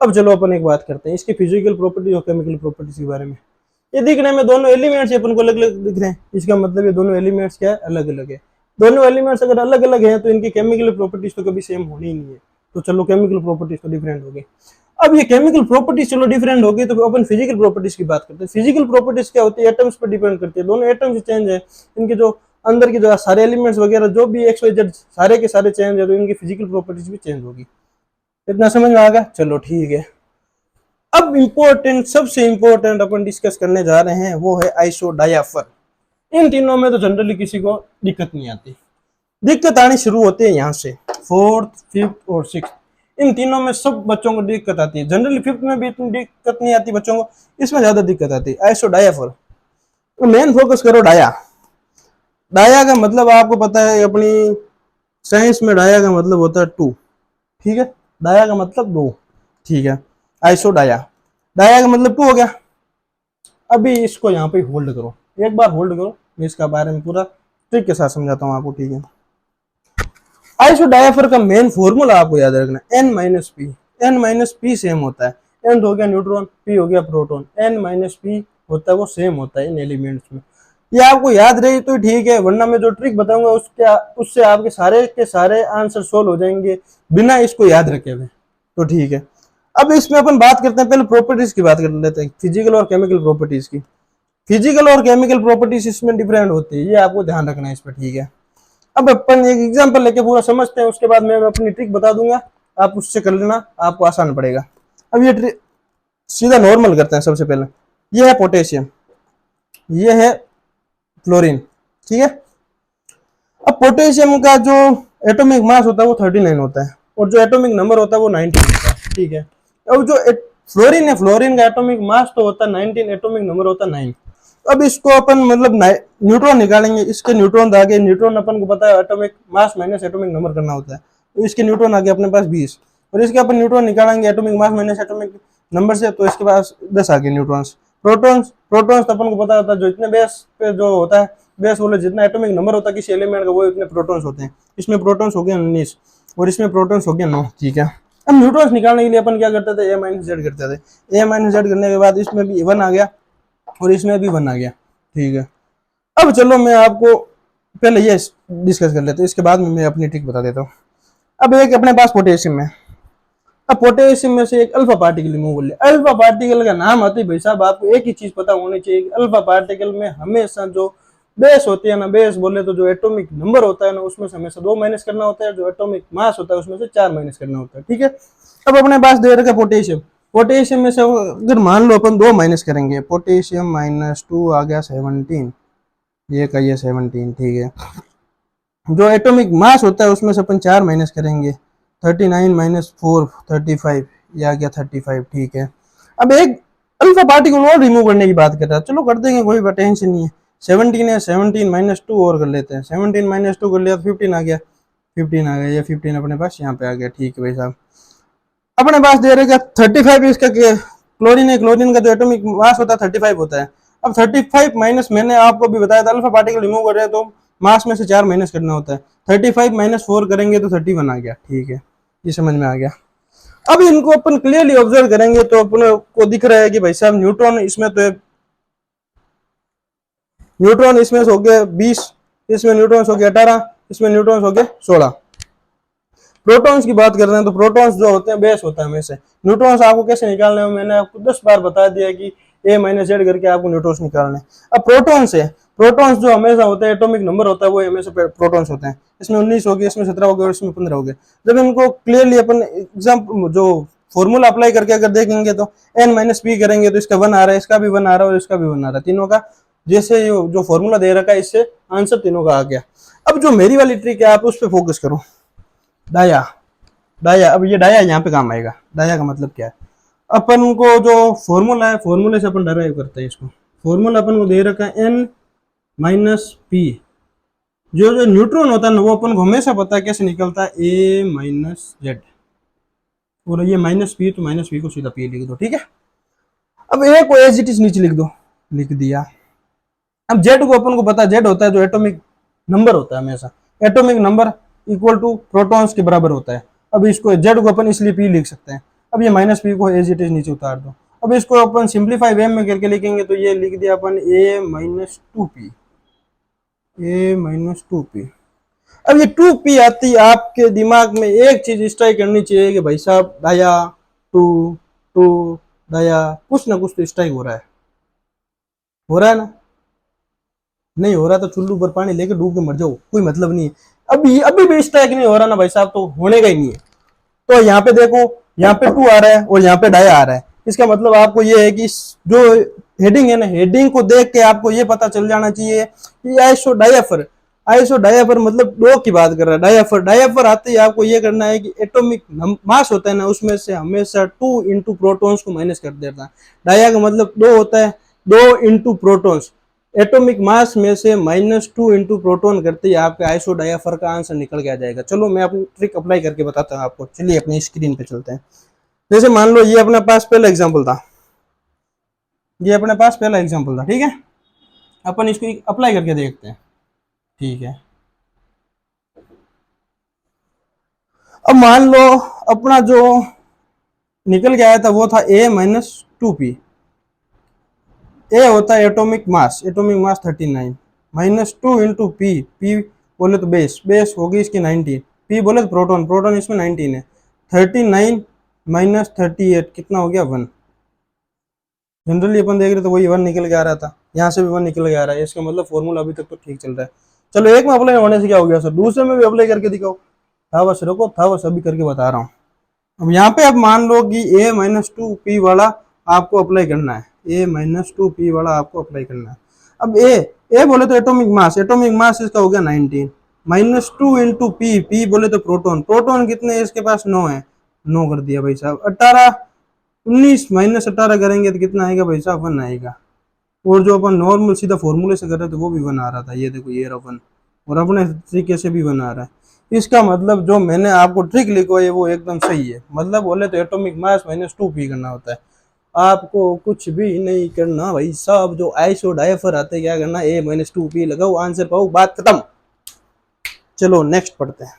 S1: अब चलो अपन एक बात करते हैं इसके फिजिकल प्रॉपर्टी और केमिकल प्रॉपर्टीज के बारे में। ये दिखने में दोनों एलिमेंट्स अपन को अलग अलग दिख रहे हैं, इसका मतलब ये दोनों एलिमेंट्स क्या है, अलग अलग है। दोनों एलिमेंट्स अगर अलग अलग है तो इनकी केमिकल प्रॉपर्टीज तो कभी सेम होनी ही नहीं है। तो चलो केमिकल प्रॉपर्टीज तो डिफरेंट हो गई। अब ये केमिकल प्रॉपर्टीज चलो डिफरेंट हो गई तो अपन फिजिकल प्रॉपर्टीज की बात करते हैं। फिजिकल प्रॉपर्टीज क्या होती है, एटम्स पर डिपेंड करती है, दोनों एटम्स चेंज है, इनके जो अंदर के जो सारे एलिमेंट्स वगैरह जो भी XYZ सारे के सारे चेंज है तो इनकी फिजिकल प्रॉपर्टीज भी चेंज होगी। इतना समझ में आ गया? चलो ठीक है। अब इंपॉर्टेंट, सबसे इंपॉर्टेंट अपन डिस्कस करने जा रहे हैं वो है आइसोडायाफर। इन तीनों में तो जनरली किसी को दिक्कत नहीं आती, दिक्कत आनी शुरू होती है यहाँ से, 4th, 5th और 6th, इन तीनों में सब बच्चों को दिक्कत आती है। जनरली 5th में भी इतनी दिक्कत नहीं आती बच्चों को, इसमें ज्यादा दिक्कत आती है। आइसोडायाफर मेन फोकस करो, डाया, डाया का मतलब आपको पता है अपनी साइंस में, डाया का मतलब होता है 2, ठीक है। डाया का मतलब 2, ठीक है। आइसो डाया, डाया का मतलब 2 हो गया। अभी इसको यहाँ पे होल्ड करो, एक बार होल्ड करो, मैं इसका बारे में पूरा ट्रिक के साथ समझाता हूँ आपको, ठीक है। आइसो डायाफर का मेन फॉर्मूला आपको याद रखना है, N minus P. N minus P same होता है, N हो गया न्यूट्रॉन, P हो गया प्रोटॉन, N माइनस पी होता है वो सेम होता है इन एलिमेंट्स में। ये आपको याद रही तो ठीक है, वरना मैं जो ट्रिक बताऊंगा उससे आपके सारे के सारे आंसर सोल्व हो जाएंगे बिना इसको याद रखे हुए, तो ठीक है। अब इसमें अपन बात करते हैं, पहले प्रॉपर्टीज की बात कर लेते हैं, फिजिकल और केमिकल प्रॉपर्टीज की। फिजिकल और केमिकल प्रॉपर्टीज इसमें डिफरेंट होती है, ये आपको ध्यान रखना है इस पर, ठीक है। अब अपन एक एग्जांपल लेके पूरा समझते हैं, उसके बाद मैं अपनी ट्रिक बता दूंगा, आप उससे कर लेना, आपको आसान पड़ेगा। अब ये ट्रिक सीधा नॉर्मल करते हैं। सबसे पहले ये है पोटेशियम, ये है क्लोरीन, ठीक है। अब पोटेशियम का जो एटॉमिक मास होता है वो 39 होता है और जो एटॉमिक नंबर होता है वो 19 होता है, ठीक है। अब जो फ्लोरीन है, फ्लोरीन का एटॉमिक मास तो होता है 19, एटॉमिक नंबर होता है 9। अब इसको अपन मतलब न्यूट्रॉन निकालेंगे, इसके न्यूट्रॉन आ गए, न्यूट्रॉन अपन को पता है atomic mass minus atomic number करना होता है, तो इसके न्यूट्रॉन आ गए अपने पास 20, और इसके अपन न्यूट्रॉन निकालेंगे atomic mass minus atomic number से, तो इसके पास 10 आ गए न्यूट्रॉन्स। प्रोटॉन्स, प्रोटॉन्स तो अपन को पता होता है जो इतने बेस पे जो होता है, बेस बोले जितना एटॉमिक नंबर होता है किसी एलिमेंट का वो इतने प्रोटॉन्स होते हैं। इसमें प्रोटॉन्स हो गए 19 और इसमें प्रोटॉन्स हो गया 9, ठीक है। अब न्यूट्रॉन्स निकालने के लिए अपन क्या करते थे, A माइनस जेड करते थे। A माइनस जेड करने के बाद इसमें भी 1 आ गया और इसमें भी 1 आ गया, ठीक है। अब चलो मैं आपको पहले ये डिस्कस कर लेते हैं, इसके बाद में मैं अपनी ट्रिक बता देता हूँ। अब एक अपने पास पोटेशियम है, अब पोटेशियम में से एक अल्फा पार्टिकल रिमूव कर लिया। अल्फा पार्टिकल का नाम आते ही भाई साहब आपको एक ही चीज पता होनी चाहिए कि अल्फा पार्टिकल में हमेशा जो बेस होती है ना, बेस बोले तो जो एटॉमिक नंबर होता है ना, उसमें से हमेशा 2 माइनस करना होता है, जो एटॉमिक मास होता है उसमें से 4 माइनस करना होता है। ठीक है, अब अपने पास दे रखा पोटेशियम। पोटेशियम में से अगर मान लो अपन 2 माइनस करेंगे, पोटेशियम -2 आ गया 17, ये का ये 17। ठीक है, जो एटॉमिक मास होता है उसमें से अपन 4 माइनस करेंगे, 39 - 4 35, ये आ गया 35। ठीक है, अब एक अल्फा पार्टिकल और रिमूव करने की बात कर रहा है, चलो कर देंगे, कोई टेंशन नहीं है। 17 है, 17 - 2 और कर लेते हैं। 17 - 2 कर लिया तो 15 आ गया, 15 आ गया, ये 15 अपने पास यहाँ पे आ गया। ठीक है भाई साहब, अपने पास दे रहेगा 35 इसका क्लोरीन है, क्लोरीन का जो एटॉमिक मास होता है 35 होता है। अब 35 माइनस, मैंने आपको भी बताया था अल्फा पार्टिकल रिमूव कर रहे हैं तो मास में से 4 माइनस करना होता है। 35 - 4 करेंगे तो 31 आ गया। ठीक है, ये समझ में आ गया। अब इनको अपन क्लियरली ऑब्जर्व करेंगे तो अपन को दिख रहा है कि भाई साहब न्यूट्रॉन इसमें तो न्यूट्रॉन इसमें हो गए 20, इसमें न्यूट्रॉन हो गया 18, इसमें न्यूट्रॉन हो गए 16। प्रोटॉन्स की बात कर रहे हैं तो प्रोटॉन्स जो होते हैं बेस होता है हमेशा। न्यूट्रॉन्स आपको कैसे निकालने हैं, मैंने आपको 10 बार बता दिया कि A-Z करके आपको न्यूट्रॉन्स निकालने हैं। अब प्रोटॉन्स है, प्रोटॉन्स जो हमेशा होते हैं एटॉमिक नंबर होता है वो हमेशा प्रोटॉन्स होते हैं। इसमें 19 हो गए, इसमें 17 हो गए और इसमें 15 हो गए। जब इनको क्लियरली अपन एग्जाम्पल जो फॉर्मूला अप्लाई करके अगर देखेंगे तो n-p करेंगे तो इसका 1 आ रहा है, इसका भी 1 आ रहा है और इसका भी 1 आ रहा है, तीनों का जैसे जो फॉर्मूला दे रखा है इससे आंसर तीनों का आ गया। अब जो मेरी वाली ट्रिक है आप उस पर फोकस करो। डाया, डाया, अब ये डाया यहाँ पे काम आएगा। डाया का मतलब क्या है, अपन को जो फॉर्मूला है फॉर्मूले से अपन डराइव करते हैं इसको। फॉर्मूला अपन को दे रखा है n-p। जो जो न्यूट्रॉन होता है ना वो अपन को हमेशा पता है कैसे निकलता है, A-Z, और ये -p तो -p को सीधा p लिख दो। ठीक है, अब a को एज इट इज नीचे लिख दो, लिख दिया। अब z को अपन को पता है, z होता है जो एटॉमिक नंबर होता है, हमेशा atomic number equal to protons के बराबर होता है। अब इसको z को अपन इसलिए p लिख सकते हैं। अब ये -p को एज इट इज नीचे उतार दो। अब इसको अपन सिंप्लीफाई वे में करके लिखेंगे तो ये लिख दिया अपन A-2p, A-2p। अब ये 2p आती है आपके दिमाग में एक चीज स्ट्राइक करनी चाहिए कि भाई साहब डाया टू टू डाया, कुछ ना कुछ तो स्ट्राइक हो रहा है, हो रहा है ना? नहीं हो रहा तो चुल्लू पर पानी लेके डूब के मर जाओ, कोई मतलब नहीं है। अभी भी स्ट्राइक नहीं हो रहा ना भाई साहब, तो होने का ही नहीं है। तो यहाँ पे देखो, यहाँ पे 2 आ रहा है और यहाँ पे डाया आ रहा है। इसका मतलब आपको ये है कि जो हेडिंग है ना, हेडिंग को देख के आपको ये पता चल जाना चाहिए कि आइसो डायाफर, आइसो डायाफर मतलब 2 की बात कर रहा है। डायाफर, डायाफर आते ही आपको ये करना है कि एटॉमिक मास होता है ना उसमें से हमेशा 2 इंटू प्रोटॉन्स को माइनस कर देता है। डाया का मतलब 2 होता है, 2 इंटू प्रोटॉन्स, एटॉमिक मास में से -2 इंटू प्रोटॉन करते ही आपके आइसो डायाफर का आंसर निकल के आ जाएगा। चलो मैं अपनी ट्रिक अप्लाई करके बताता हूँ आपको। चलिए अपनी स्क्रीन पे चलते हैं। जैसे मान लो ये अपने पास पहला एग्जांपल था, ये अपने पास पहला एग्जांपल था। ठीक है, अपन इसको अप्लाई करके देखते हैं। ठीक है, अब मान लो अपना जो निकल के आया था वो था A-2p। ए होता है atomic mass, atomic mass 39, -2 into P, P बोले तो बेस, बेस होगी इसकी 19, पी बोले तो प्रोटॉन, प्रोटॉन इसमें 19 है। 39 - 38 कितना हो गया 1। जनरली अपन देख रहे तो वही 1 निकल के आ रहा था, यहाँ से भी 1 निकल के आ रहा है। इसका मतलब फॉर्मूला अभी तक तो ठीक चल रहा है। चलो एक में अप्लाई होने से क्या हो गया सर, दूसरे में भी अप्लाई करके दिखाओ। था बस रुको, था बस अभी करके बता रहा हूँ। अब यहाँ पे अब मान लो कि A-2p वाला आपको अप्लाई करना है, A-2p वाला आपको अप्लाई करना है। अब ए बोले तो एटॉमिक मास, एटॉमिक मास इसका हो गया 19, -2 इंटू पी, पी बोले तो प्रोटॉन, प्रोटॉन कितने इसके पास 9 है, 9 कर दिया भाई साहब। 18 19 -18 करेंगे तो कितना आएगा भाई साहब 1 आएगा। और जो अपन नॉर्मल सीधा फॉर्मूले से कर रहे थे वो भी 1 आ रहा था, ये देखो ये रहा 1, और अपने तरीके से भी 1 आ रहा है। इसका मतलब जो मैंने आपको ट्रिक लिखवाई है वो एकदम सही है। मतलब बोले तो एटॉमिक मास -2p करना होता है, आपको कुछ भी नहीं करना भाई साहब। जो आइसो डायफर आते क्या करना, A-2p लगाओ, आंसर पाओ, बात खत्म। चलो नेक्स्ट पढ़ते हैं।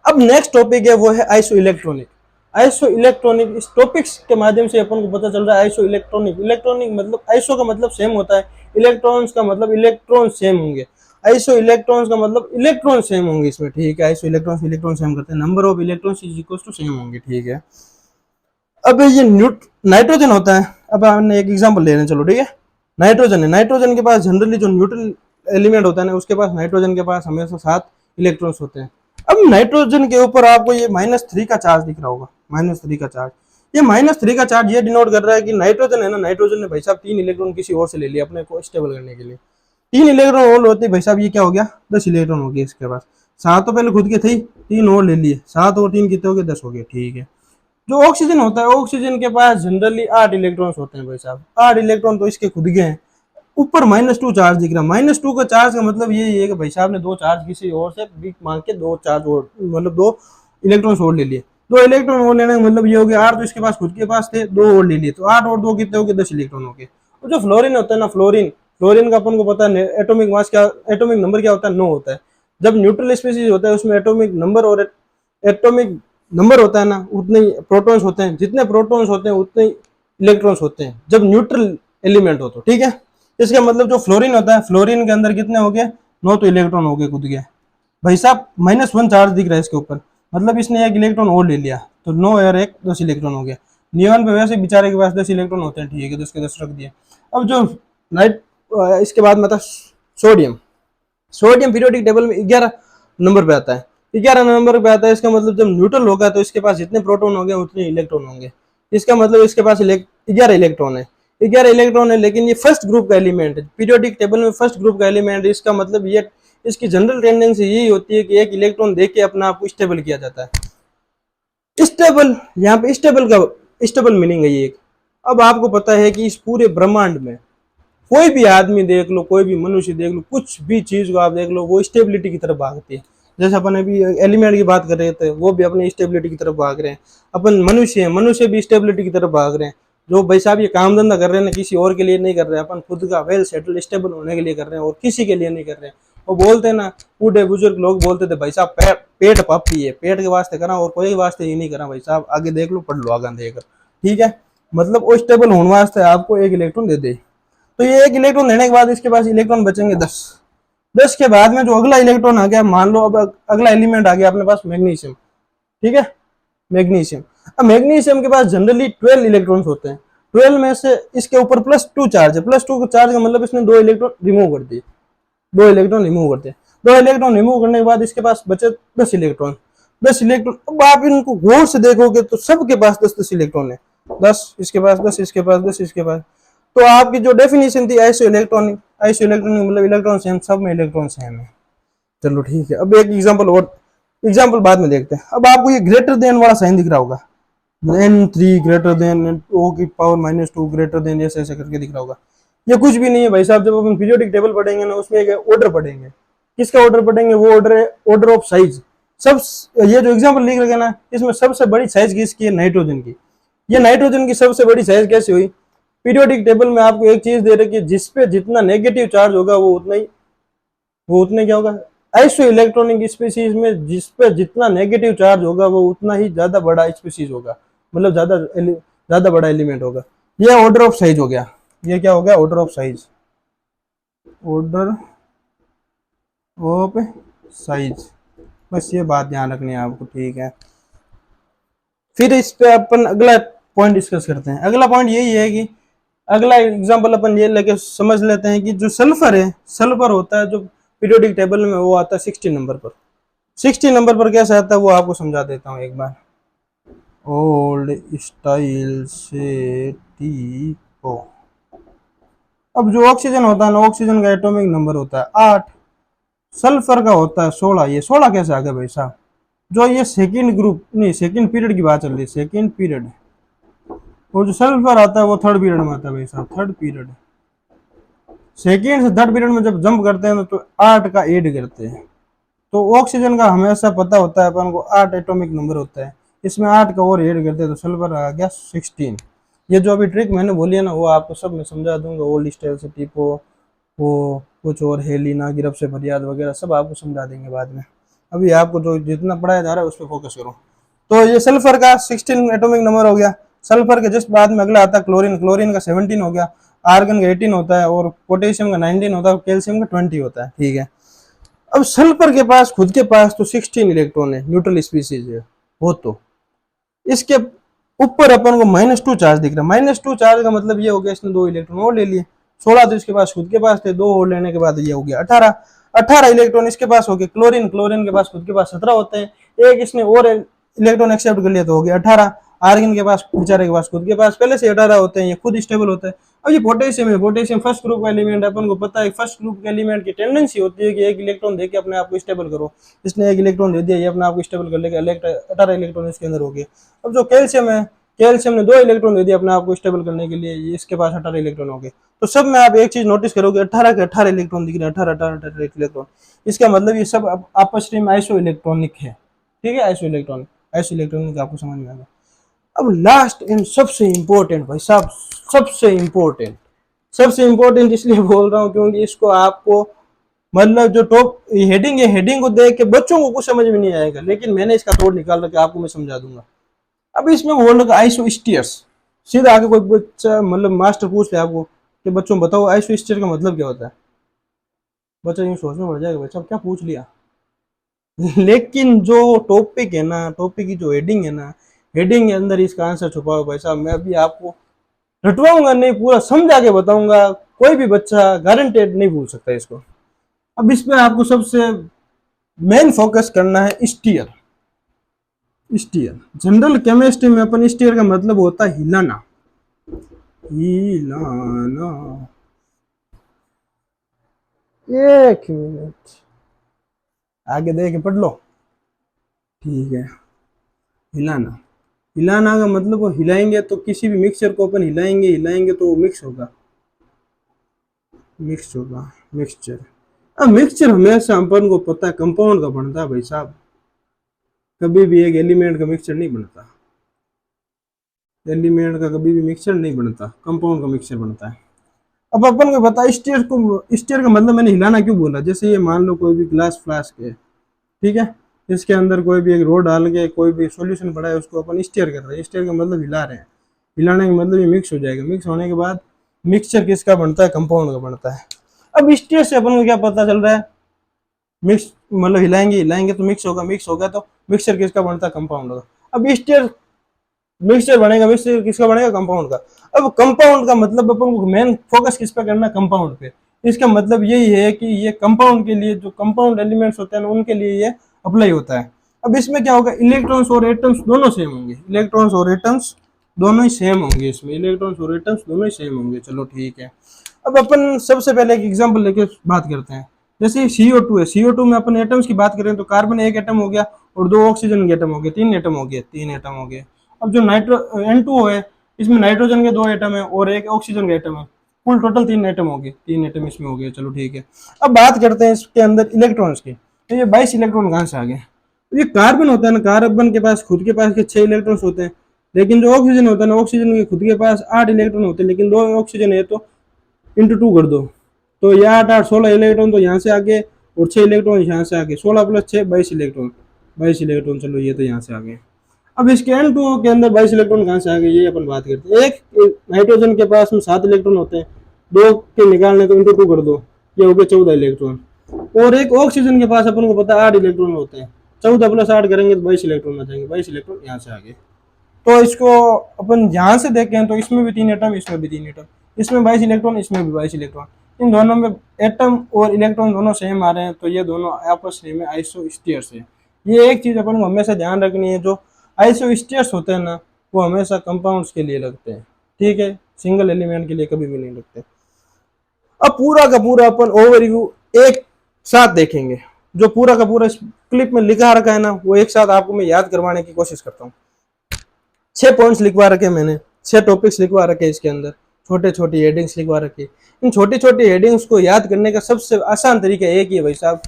S1: अब नेक्स्ट टॉपिक है वो है आइसो इलेक्ट्रॉनिक। आइसो इलेक्ट्रॉनिक, इस टॉपिक्स के माध्यम से अपन को पता चल रहा है आइसो इलेक्ट्रॉनिक। इलेक्ट्रॉनिक मतलब आइसो का मतलब सेम होता है, इलेक्ट्रॉन्स का मतलब इलेक्ट्रॉन सेम होंगे। आइसो इलेक्ट्रॉन्स का मतलब इलेक्ट्रॉन सेम होंगे इसमें। ठीक है, आइसो इलेक्ट्रॉन सेम करते हैं, number of electrons is equal to same होंगे। ठीक है, अब ये नाइट्रोजन होता है, अब हमने एक एग्जांपल ले रहे हैं, चलो ठीक है। नाइट्रोजन है, नाइट्रोजन के पास जनरली जो न्यूट्रल एलिमेंट होता है ना, उसके पास नाइट्रोजन के पास हमेशा 7 इलेक्ट्रॉन्स होते हैं। अब नाइट्रोजन के ऊपर आपको ये -3 का चार्ज दिख रहा होगा, -3 का चार्ज। ये -3 का चार्ज ये डिनोट कर रहा है कि नाइट्रोजन है ना, नाइट्रोजन ने भाई साहब 3 इलेक्ट्रॉन किसी और से ले लिया अपने को स्टेबल करने के लिए। 3 इलेक्ट्रॉन और होते भाई साहब, ये क्या हो गया, 10 इलेक्ट्रॉन हो गए इसके पास। 7 तो पहले खुद के थे, 3 और ले लिए, 7 और 3 कितने हो गए, 10 हो गए, ठीक है। जो ऑक्सीजन होता है, ऑक्सीजन के पास जनरली 8 इलेक्ट्रॉन्स होते हैं भाई साहब, 8 इलेक्ट्रॉन तो इसके खुद के हैं। ऊपर -2 चार्ज दिख रहा है, -2 का चार्ज का मतलब ये है कि भाई साहब ने 2 चार्ज किसी और से भी मांग के 2 चार्ज और मतलब 2 इलेक्ट्रॉन और ले लिए। 2 इलेक्ट्रॉन और लेने का मतलब ये हो गया 8 तो इसके पास खुद के पास थे, 2 और ले लिए, तो 8 और 2 कितने हो गए, 10 इलेक्ट्रॉन हो गए। और जो फ्लोरीन होता है ना, फ्लोरीन का अपन को पता है एटॉमिक मास क्या, एटॉमिक नंबर क्या होता है, 9 होता है। जब न्यूट्रल स्पीसीज होता है उसमें एटॉमिक नंबर होता है ना, उतने ही प्रोटॉन्स होते हैं, जितने प्रोटॉन्स होते हैं उतने ही इलेक्ट्रॉन्स होते हैं जब न्यूट्रल एलिमेंट हो तो, ठीक है। इसका मतलब जो फ्लोरीन होता है, फ्लोरीन के अंदर कितने हो गए, 9 तो इलेक्ट्रॉन हो गए खुद के भाई साहब। -1 चार्ज दिख रहा है इसके ऊपर, मतलब इसने 1 इलेक्ट्रॉन और ले लिया, तो 9 और 1 10 इलेक्ट्रॉन हो गया। नियॉन पे वैसे बेचारे के पास 10 इलेक्ट्रॉन होते हैं, ठीक है, 10 के 10 रख दिए। अब जो नाइट इसके बाद में था सोडियम। सोडियम पीरियोडिक टेबल में 11 नंबर पे आता है, 11 नंबर पे आता है। इसका मतलब जब न्यूट्रल होगा तो इसके पास जितने प्रोटॉन होंगे उतने इलेक्ट्रॉन होंगे। इसका मतलब इसके पास 11 इलेक्ट्रॉन है, 11 इलेक्ट्रॉन है, लेकिन ये फर्स्ट ग्रुप का एलिमेंट है, पीरियोडिक टेबल में फर्स्ट ग्रुप का एलिमेंट है। इसका मतलब ये इसकी जनरल टेंडेंसी यही होती है कि 1 इलेक्ट्रॉन देके अपना आप को स्टेबल किया जाता है। स्टेबल, यहाँ पे स्टेबल मीनिंग है ये एक। अब आपको पता है कि इस पूरे ब्रह्मांड में कोई भी आदमी देख लो, कोई भी मनुष्य देख लो, कुछ भी चीज को आप देख लो, वो स्टेबिलिटी की तरफ भागती है। जैसे अपन अभी एलिमेंट की बात कर रहे थे, वो भी अपने स्टेबिलिटी की तरफ भाग रहे हैं। अपन मनुष्य हैं, मनुष्य भी स्टेबिलिटी की तरफ भाग रहे हैं। जो भाई साहब ये काम धंधा कर रहे हैं ना, किसी और के लिए नहीं कर रहे हैं, अपन खुद का वेल सेटल स्टेबल होने के लिए कर रहे हैं और किसी के लिए नहीं कर रहे हैं। वो बोलते हैं ना, बूढ़े बुजुर्ग लोग बोलते थे भाई साहब पेट पापी है, पेट के वास्ते करा और कोई वास्ते ही नहीं करा भाई साहब, आगे देख लो, पढ़ लो आगे देकर, ठीक है। मतलब वो स्टेबल होने वास्ते आपको 1 इलेक्ट्रॉन दे दे, तो ये 1 इलेक्ट्रॉन देने के बाद इसके पास इलेक्ट्रॉन बचेंगे 10। 10 के बाद में जो अगला इलेक्ट्रॉन आ गया, मान लो अब अगला एलिमेंट आ गया अपने पास मैग्नीशियम, ठीक है, मैग्नीशियम। अब मैग्नीशियम के पास जनरली 12 इलेक्ट्रॉन्स होते हैं। 12 में से इसके ऊपर +2 चार्ज है, +2 चार्ज का मतलब इसने 2 इलेक्ट्रॉन रिमूव कर दिए, 2 इलेक्ट्रॉन रिमूव करते हैं। 2 इलेक्ट्रॉन रिमूव करने के बाद इसके पास बचे 10 इलेक्ट्रॉन। 10 इलेक्ट्रॉन, अब आप इनको गौर से देखोगे तो सबके पास 10-10 इलेक्ट्रॉन है, 10 इसके पास, 10 इसके पास, 10 इसके पास। तो आपकी जो डेफिनेशन थी आइसो इलेक्ट्रॉनिक मतलब इलेक्ट्रॉन सेम, सब में इलेक्ट्रॉन सेम है। चलो ठीक है, अब एक एग्जांपल बाद में देखते हैं। अब आपको ये ग्रेटर देन वाला साइन दिख रहा होगा, N3 ग्रेटर देन O की पावर -2 ग्रेटर देन, ऐसे ऐसे करके दिख रहा होगा। ये कुछ भी नहीं है भाई साहब। जब अपन पीरियोडिक टेबल पढ़ेंगे ना, उसमें एक ऑर्डर पढ़ेंगे। किसका ऑर्डर पढ़ेंगे? वो ऑर्डर है ऑर्डर ऑफ साइज। सब ये जो एग्जांपल लिख रखे ना, इसमें सबसे बड़ी साइज किसकी है? नाइट्रोजन की। ये नाइट्रोजन की सबसे बड़ी साइज कैसे हुई? पीरियोडिक टेबल में आपको एक चीज दे रखी है, जिसपे जितना नेगेटिव चार्ज होगा वो उतना क्या होगा? आइसो इलेक्ट्रॉनिक स्पीसीज में जिसपे जितना नेगेटिव चार्ज होगा वो उतना ही ज्यादा बड़ा स्पीसीज होगा, मतलब ज्यादा बड़ा एलिमेंट होगा। ये ऑर्डर ऑफ साइज हो गया। ये क्या हो गया? Order of size, order of size. बस ये बात ध्यान रखनी है आपको, ठीक है। फिर इस पे अपन अगला पॉइंट डिस्कस करते हैं। अगला पॉइंट यही है कि अगला एग्जांपल अपन ये लेके समझ लेते हैं कि जो सल्फर है, सल्फर होता है जो पीरियोडिक टेबल में, वो आता है 60 नंबर पर। 60 नंबर पर कैसे आता है वो आपको समझा देता हूँ एक बार। ओल्ड स्टाइल से टी-ओ। अब जो ऑक्सीजन होता है ना, ऑक्सीजन का एटॉमिक नंबर होता है 8, सल्फर का होता है 16। ये 16 कैसे आ गया भाई साहब? जो ये सेकंड ग्रुप नहीं, सेकंड पीरियड की बात चल रही है, सेकंड पीरियड। और जो सल्फर आता है वो थर्ड पीरियड में आता है भाई साहब, थर्ड पीरियड। सेकेंड से थर्ड पीरियड में जब जंप करते हैं तो 8 का ऐड करते हैं। तो ऑक्सीजन का हमेशा पता होता है अपन को 8 एटॉमिक नंबर होता है, इसमें 8 का और ऐड करते हैं तो सल्फर आ गया 16। ये जो अभी ट्रिक मैंने बोली है ना, वो आपको सब मैं समझा दूंगा। ओल्ड स्टाइल से टीपो, वो कुछ और हेलिना, गिरफ्त से फरियाद वगैरह सब आपको समझा देंगे बाद में। अभी आपको जो जितना पढ़ाया जा रहा है उस पर फोकस करो। तो ये सल्फर का 16 एटॉमिक नंबर हो गया। सल्फर के जस्ट बाद में अगला आता है क्लोरीन। क्लोरीन का 17 हो गया, आर्गन का 18 होता है, और पोटेशियम का 19 होता है, और कैल्शियम का 20 होता है, ठीक है। अब सल्फर के पास खुद के पास तो 16 इलेक्ट्रॉन है, न्यूट्रल स्पीसीज है वो। तो इसके ऊपर अपन को -2 चार्ज दिख रहा है। -2 चार्ज का मतलब ये हो गया इसने 2 इलेक्ट्रॉन और ले लिए। 16 तो इसके पास खुद के पास थे, 2 और लेने के बाद ये हो गया 18। 18 इलेक्ट्रॉन इसके पास हो गए। क्लोरीन, क्लोरीन के पास खुद के पास 17 होते हैं, एक इसने और इलेक्ट्रॉन एक्सेप्ट कर लिया तो हो गया 18। आर्गन के पास, बेचारे के पास खुद के पास पहले से 18 होते हैं, ये खुद स्टेबल होता है। अब ये पोटेशियम है, पोटेशियम फर्स्ट ग्रुप का एलिमेंट है, अपन को पता है फर्स्ट ग्रुप के एलिमेंट की टेंडेंसी होती है कि एक इलेक्ट्रॉन देके अपने आप को स्टेबल करो। इसने एक इलेक्ट्रॉन दे दिया, ये अपने आप को स्टेबल कर लेगा, 18 इलेक्ट्रॉन इसके अंदर हो गए। अब जो कैल्शियम है, कैल्शियम ने 2 इलेक्ट्रॉन दे दिया अपने आप को स्टेबल करने के लिए, ये इसके पास 18 इलेक्ट्रॉन हो गए। तो सब में आप एक चीज नोटिस करोगे, 18 के 18 इलेक्ट्रॉन दिख रहे हैं, 18 इलेक्ट्रॉन। इसका मतलब ये सब आपस में आइसो इलेक्ट्रॉनिक है, ठीक है, आइसो इलेक्ट्रॉनिक आपको समझ में आएगा। अब लास्ट एंड सबसे इंपॉर्टेंट भाई साहब, सबसे इंपॉर्टेंट इसलिए बोल रहा हूँ क्योंकि इसको आपको मतलब जो टॉप हेडिंग है, हेडिंग को देख के बच्चों को कुछ समझ में नहीं आएगा, लेकिन मैंने इसका तोड़ निकाल रखा, आपको मैं समझा दूंगा। अब इसमें बोल रखा आइसोस्टियर्स, सीधा आके कोई बच्चा मतलब मास्टर पूछ ले आपको कि बच्चों बताओ आइसोस्टियर का मतलब क्या होता है, बच्चा यूं सोच में पड़ जाएगा, बच्चा क्या पूछ लिया। लेकिन जो टॉपिक है ना, टॉपिक की जो हेडिंग है ना, हेडिंग के अंदर इसका आंसर छुपा हुआ भाई साहब। मैं अभी आपको रटवाऊंगा नहीं, पूरा समझा के बताऊंगा, कोई भी बच्चा गारंटेड नहीं भूल सकता इसको। अब इसमें आपको सबसे मेन फोकस करना है स्टीयर। स्टीयर जनरल केमिस्ट्री में अपन स्टीयर का मतलब होता है हिलाना, हिलाना। एक मिनट आगे दे के पढ़ लो, ठीक है। हिलाना, हिलाना का मतलब वो हिलाएंगे तो किसी भी मिक्सचर को अपन हिलाएंगे तो वो मिक्स होगा, मिक्सचर। अब मिक्सचर हमेशा अपन को पता है कंपाउंड का बनता है भाई साहब, कभी भी एक एलिमेंट का मिक्सचर नहीं बनता, एलिमेंट का कभी भी मिक्सचर नहीं बनता, कंपाउंड का मिक्सचर बनता है। अब अपन को पता है स्टीयर का मतलब मैंने हिलाना क्यों बोला, जैसे ये मान लो कोई भी ग्लास फ्लास्क है, ठीक है, इसके अंदर कोई भी एक रो डाल के कोई भी सॉल्यूशन पड़ा है, उसको अपन स्टीयर कर रहे हैं, स्टीयर का मतलब हिला रहे हैं, हिलाने का मतलब ये मिक्स हो जाएगा, मिक्स होने के बाद मिक्सचर किसका बनता है, कंपाउंड का बनता है। अब स्टीयर से अपन को क्या पता चल रहा है, मिक्स मतलब हिलाएंगे तो मिक्स होगा तो मिक्सचर किसका बनता है, कंपाउंड का। अब स्टीयर मिक्सचर बनेगा, मिक्सचर किसका बनेगा, कंपाउंड का। अब कंपाउंड का मतलब अपन को मेन फोकस किस पे करना है, कंपाउंड पे। इसका मतलब यही है कि ये कंपाउंड के लिए, जो कंपाउंड एलिमेंट्स होते हैं उनके लिए ये अप्लाई होता है। अब इसमें क्या होगा, इलेक्ट्रॉन्स और एटम्स दोनों सेम होंगे, इलेक्ट्रॉन्स और एटम्स दोनों ही सेम होंगे, इसमें इलेक्ट्रॉन्स और एटम्स दोनों ही सेम होंगे। चलो ठीक है। अब अपन सबसे पहले एक एग्जांपल लेके बात करते हैं, जैसे CO2 है, CO2 में अपन एटम्स की बात करें तो कार्बन एक एटम हो गया और 2 ऑक्सीजन के एटम हो गए, 3 एटम हो गए। अब जो N2 है, इसमें नाइट्रोजन के 2 एटम है और एक ऑक्सीजन का एटम है, कुल टोटल 3 एटम हो गए, 3 एटम इसमें हो गए। चलो ठीक है। अब बात करते हैं इसके अंदर इलेक्ट्रॉन्स की, तो ये 22 इलेक्ट्रॉन कहाँ से आ गए। ये कार्बन होता है ना, कार्बन के पास खुद के पास के 6 इलेक्ट्रॉन्स होते हैं, लेकिन जो ऑक्सीजन होता है ना, ऑक्सीजन के खुद के पास 8 इलेक्ट्रॉन होते हैं, लेकिन 2 ऑक्सीजन है तो इंटू 2 कर दो, तो ये 8 16 इलेक्ट्रॉन तो यहाँ से आगे और 6 इलेक्ट्रॉन यहाँ से आगे, 16 + 6 22 इलेक्ट्रॉन। चलो ये तो यहाँ से आ गए। अब इसके N2 के अंदर 22 इलेक्ट्रॉन कहाँ से आ गए, ये अपन बात करते हैं। एक नाइट्रोजन के पास में 7 इलेक्ट्रॉन होते हैं, 2 के निकालने तो इंटू 2 कर दो, ये हो गए 14 इलेक्ट्रॉन। और एक ऑक्सीजन के पास अपन को पता है 8 इलेक्ट्रॉन होते हैं, 14 + 8 करेंगे तो 22 इलेक्ट्रॉन आ जाएंगे, 22 इलेक्ट्रॉन यहाँ से आ गए। तो इसको अपन ध्यान से देखें तो इसमें भी 3 एटम, इसमें भी 3 एटम, इसमें 22 इलेक्ट्रॉन, इसमें भी 22 इलेक्ट्रॉन, इन दोनों में एटम और इलेक्ट्रॉन दोनों सेम आ रहे हैं, तो ये दोनों आपस में आइसोस्टीयर्स है। ये एक चीज अपन को हमेशा ध्यान रखनी है, जो आइसोस्टीयर्स होते हैं ना, वो हमेशा कंपाउंड्स के लिए लगते हैं, ठीक है, सिंगल एलिमेंट के लिए कभी भी नहीं लगते। अब पूरा का पूरा अपन ओवरव्यू एक साथ देखेंगे, जो पूरा का पूरा क्लिप में लिखा रखा है ना, वो एक साथ आपको मैं याद करवाने की कोशिश करता हूँ। 6 पॉइंट्स लिखवा रखे मैंने, 6 टॉपिक्स लिखवा रखे इसके अंदर, छोटे छोटी हेडिंग्स लिखवा रखी। इन छोटी छोटी हेडिंग्स को याद करने का सबसे आसान तरीका एक ही है भाई साहब।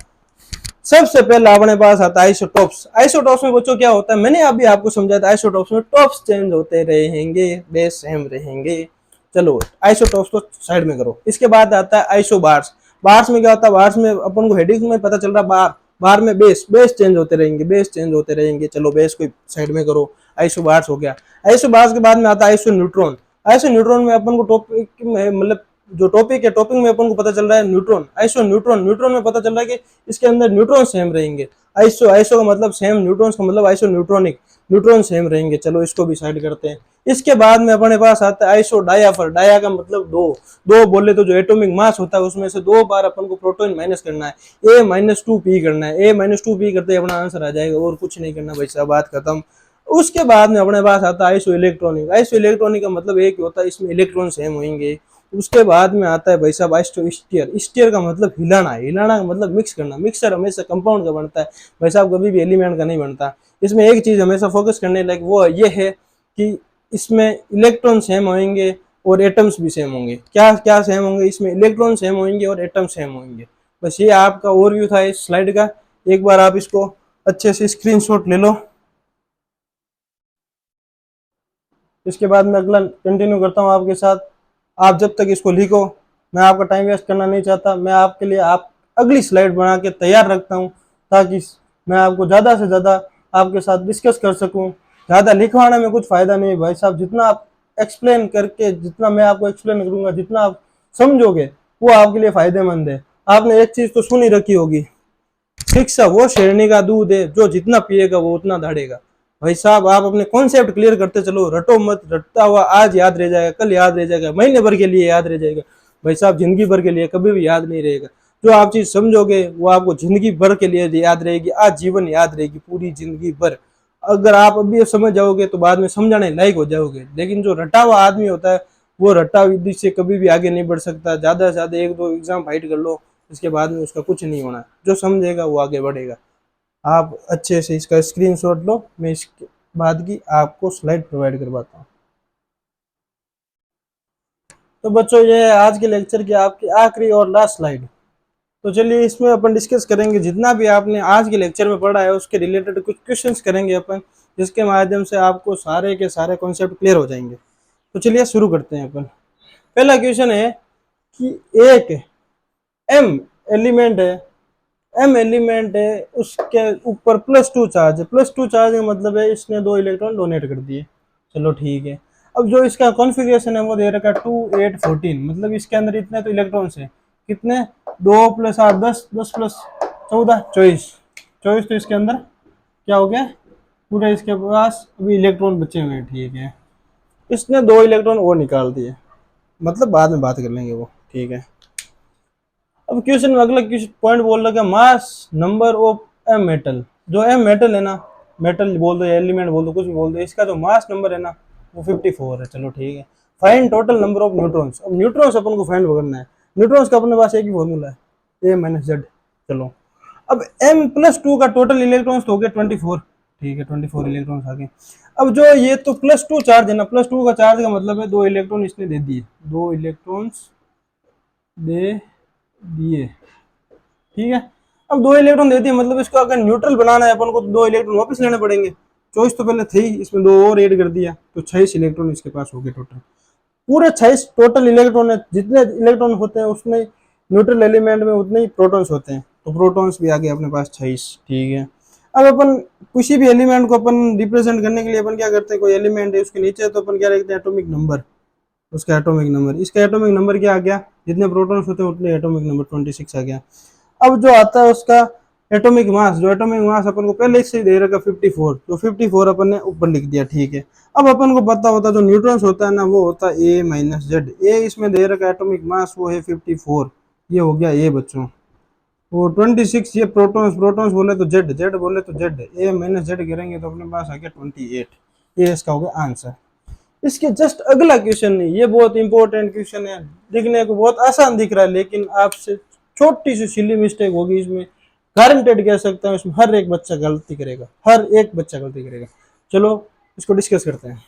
S1: सबसे पहला अपने पास आता है आइसोटॉप्स। आइसोटॉप्स में बच्चों क्या होता है, मैंने अभी आपको समझाया था, आइसोटॉप्स में टॉप्स चेंज होते रहेंगे, बेस सेम रहेंगे। चलो आइसोटॉप्स को साइड में करो। इसके बाद आता है आइसोबार्स। बार्स में क्या होता है, बार्स में अपन को हेडिंग में पता चल रहा है, बार में बेस चेंज होते रहेंगे, चलो बेस को साइड में करो, आइसोबार्स हो गया। आइसोबार्स के बाद में आता है आइसोन्यूट्रॉन। आइसोन्यूट्रॉन में अपन को टॉपिक में मतलब जो टॉपिक है, टॉपिक में अपन को पता चल रहा है न्यूट्रॉन, न्यूट्रॉन में पता चल रहा है कि इसके अंदर न्यूट्रॉन सेम रहेंगे। आइसो का मतलब सेम, न्यूट्रॉन्स का मतलब आइसोन्यूट्रॉनिक। न्यूट्रॉन सेम रहेंगे। चलो इसको भी साइड करते हैं। इसके बाद में अपने पास आता है आइसो डायाफर। डाया का मतलब दो, दो बोले तो जो एटॉमिक मास होता है उसमें से दो बार अपन को प्रोटॉन माइनस करना है, A-2P करना है। A-2P करते ही अपना आंसर आ जाएगा और कुछ नहीं करना भाई साहब, बात खत्म। उसके बाद में अपने पास आता है आइसो इलेक्ट्रॉनिक। आइसो इलेक्ट्रॉनिक का मतलब एक ही होता है, इसमें इलेक्ट्रॉन सेम होंगे। उसके बाद में आता है भाई साहब आइसो स्टीयर। स्टीयर का मतलब हिलाना, हिलाना का मतलब मिक्स करना। मिक्सर हमेशा कंपाउंड का बनता है भाई साहब, कभी भी एलिमेंट का नहीं बनता। इसमें एक चीज हमेशा फोकस करने लायक वो ये है कि इसमें इलेक्ट्रॉन सेम होंगे और एटम्स भी सेम होंगे। क्या क्या सेम होंगे? इसमें इलेक्ट्रॉन सेम होंगे और एटम सेम होंगे। बस ये आपका ओवरव्यू था इस स्लाइड का। एक बार आप इसको अच्छे से स्क्रीनशॉट ले लो। इसके बाद मैं अगला कंटिन्यू करता हूँ आपके साथ। आप जब तक इसको लिखो, मैं आपका टाइम वेस्ट करना नहीं चाहता। मैं आपके लिए आप अगली स्लाइड बना के तैयार रखता हूँ ताकि मैं आपको ज़्यादा से ज़्यादा आपके साथ डिस्कस कर सकूँ। ज़्यादा लिखवाने में कुछ फ़ायदा नहीं भाई साहब। जितना आप एक्सप्लेन करके, जितना मैं आपको एक्सप्लेन करूँगा, जितना आप समझोगे वो आपके लिए फ़ायदेमंद है। आपने एक चीज़ तो सुनी रखी होगी, शिक्षा वो शेरनी का दूध है, जो जितना पिएगा वो उतना दौड़ेगा। भाई साहब आप अपने कॉन्सेप्ट क्लियर करते चलो, रटो मत। रटता हुआ आज याद रह जाएगा, कल याद रह जाएगा, महीने भर के लिए याद रह जाएगा भाई साहब, जिंदगी भर के लिए कभी भी याद नहीं रहेगा। जो आप चीज समझोगे वो आपको जिंदगी भर के लिए याद रहेगी, आज जीवन याद रहेगी, पूरी जिंदगी भर। अगर आप अभी समझ जाओगे तो बाद में समझाने लायक हो जाओगे। लेकिन जो रटा हुआ आदमी होता है वो रट्टा विधि से कभी भी आगे नहीं बढ़ सकता। ज्यादा से ज्यादा एक दो एग्जाम फाइट कर लो, इसके बाद में उसका कुछ नहीं होना। जो समझेगा वो आगे बढ़ेगा। आप अच्छे से इसका स्क्रीनशॉट लो, मैं इसके बाद की आपको स्लाइड प्रोवाइड करवाता हूँ। तो बच्चों ये है आज के लेक्चर की आपकी आखिरी और लास्ट स्लाइड। तो चलिए इसमें अपन डिस्कस करेंगे जितना भी आपने आज के लेक्चर में पढ़ा है उसके रिलेटेड कुछ क्वेश्चंस करेंगे अपन, जिसके माध्यम से आपको सारे के सारे कॉन्सेप्ट क्लियर हो जाएंगे। तो चलिए शुरू करते हैं अपन। पहला क्वेश्चन है कि एक एम एलिमेंट है, एम एलिमेंट है, उसके ऊपर +2 चार्ज है। +2 चार्ज का मतलब है इसने 2 इलेक्ट्रॉन डोनेट कर दिए। चलो ठीक है। अब जो इसका कॉन्फ़िगरेशन है वो दे रखा है 2 8 14, मतलब इसके अंदर इतने तो इलेक्ट्रॉन्स हैं। कितने? 2 + 8 10, 10 + 14 24। 24 तो इसके अंदर क्या हो गया पूरा, इसके पास अभी इलेक्ट्रॉन बचे हुए हैं। ठीक है, इसने 2 इलेक्ट्रॉन और निकाल दिए, मतलब बाद में बात कर लेंगे वो। ठीक है। अब क्वेश्चन में अगला पॉइंट बोल रहा है mass number of M metal. जो एम मेटल है ना, मेटल बोल दो या एलिमेंट बोल दो, कुछ भी बोल दो, इसका जो मास नंबर है ना वो 54 है। चलो ठीक है। Find total number of neutrons. अब न्यूट्रॉन्स अपन को फाइंड करना है। न्यूट्रॉन्स का अपने पास एक ही फॉर्मूला है, A-Z। चलो अब M+2 का टोटल इलेक्ट्रॉन्स तो हो गया 24। ठीक है, 24 इलेक्ट्रॉन्स आ गए। अब जो ये तो +2 चार्ज है ना, +2 का चार्ज का मतलब है 2 इलेक्ट्रॉन इसने दे दिए, 2 इलेक्ट्रॉन्स दे दिए। ठीक है। अब 2 इलेक्ट्रॉन देती है, मतलब इसको अगर न्यूट्रल बनाना है अपन को तो 2 इलेक्ट्रॉन वापस लेने पड़ेंगे। चॉइस तो पहले थी, इसमें 2 और ऐड कर दिया तो 26 इलेक्ट्रॉन इसके पास हो गए टोटल। पूरे 26 टोटल इलेक्ट्रॉन है। जितने इलेक्ट्रॉन होते हैं उसमें न्यूट्रल एलिमेंट में उतने ही प्रोटॉन्स होते हैं, तो प्रोटॉन्स भी आ गए अपने पास 26। ठीक है। अब अपन किसी भी एलिमेंट को अपन रिप्रेजेंट करने के लिए अपन क्या करते हैं, कोई एलिमेंट है उसके नीचे तो अपन क्या लिखते हैं, एटॉमिक नंबर। उसका एटॉमिक नंबर, इसका एटॉमिक नंबर क्या आ गया, जितने प्रोटॉन्स होते हैं उतने एटॉमिक नंबर 26 आ गया। अब जो आता है उसका एटॉमिक मास, जो एटॉमिक मास अपन को पहले से दे रखा 54, तो 54 अपन ने ऊपर लिख दिया। ठीक है। अब अपन को पता होता जो न्यूट्रॉन्स होता है ना वो होता है A-Z। ए इसमें दे रखा एटॉमिक मास वो है 54, ये हो गया ए बच्चों। वो 26 ये प्रोटॉन्स, प्रोटॉन्स बोले तो जेड, जेड बोले तो जेड, A-Z करेंगे तो अपने पास आ गया 28। ये इसका हो गया आंसर। इसके जस्ट अगला क्वेश्चन नहीं, ये बहुत इंपॉर्टेंट क्वेश्चन है, दिखने को बहुत आसान दिख रहा है लेकिन आपसे छोटी सी सिली मिस्टेक होगी इसमें, गारंटेड कह सकता हूँ इसमें हर एक बच्चा गलती करेगा, हर एक बच्चा गलती करेगा। चलो इसको डिस्कस करते हैं।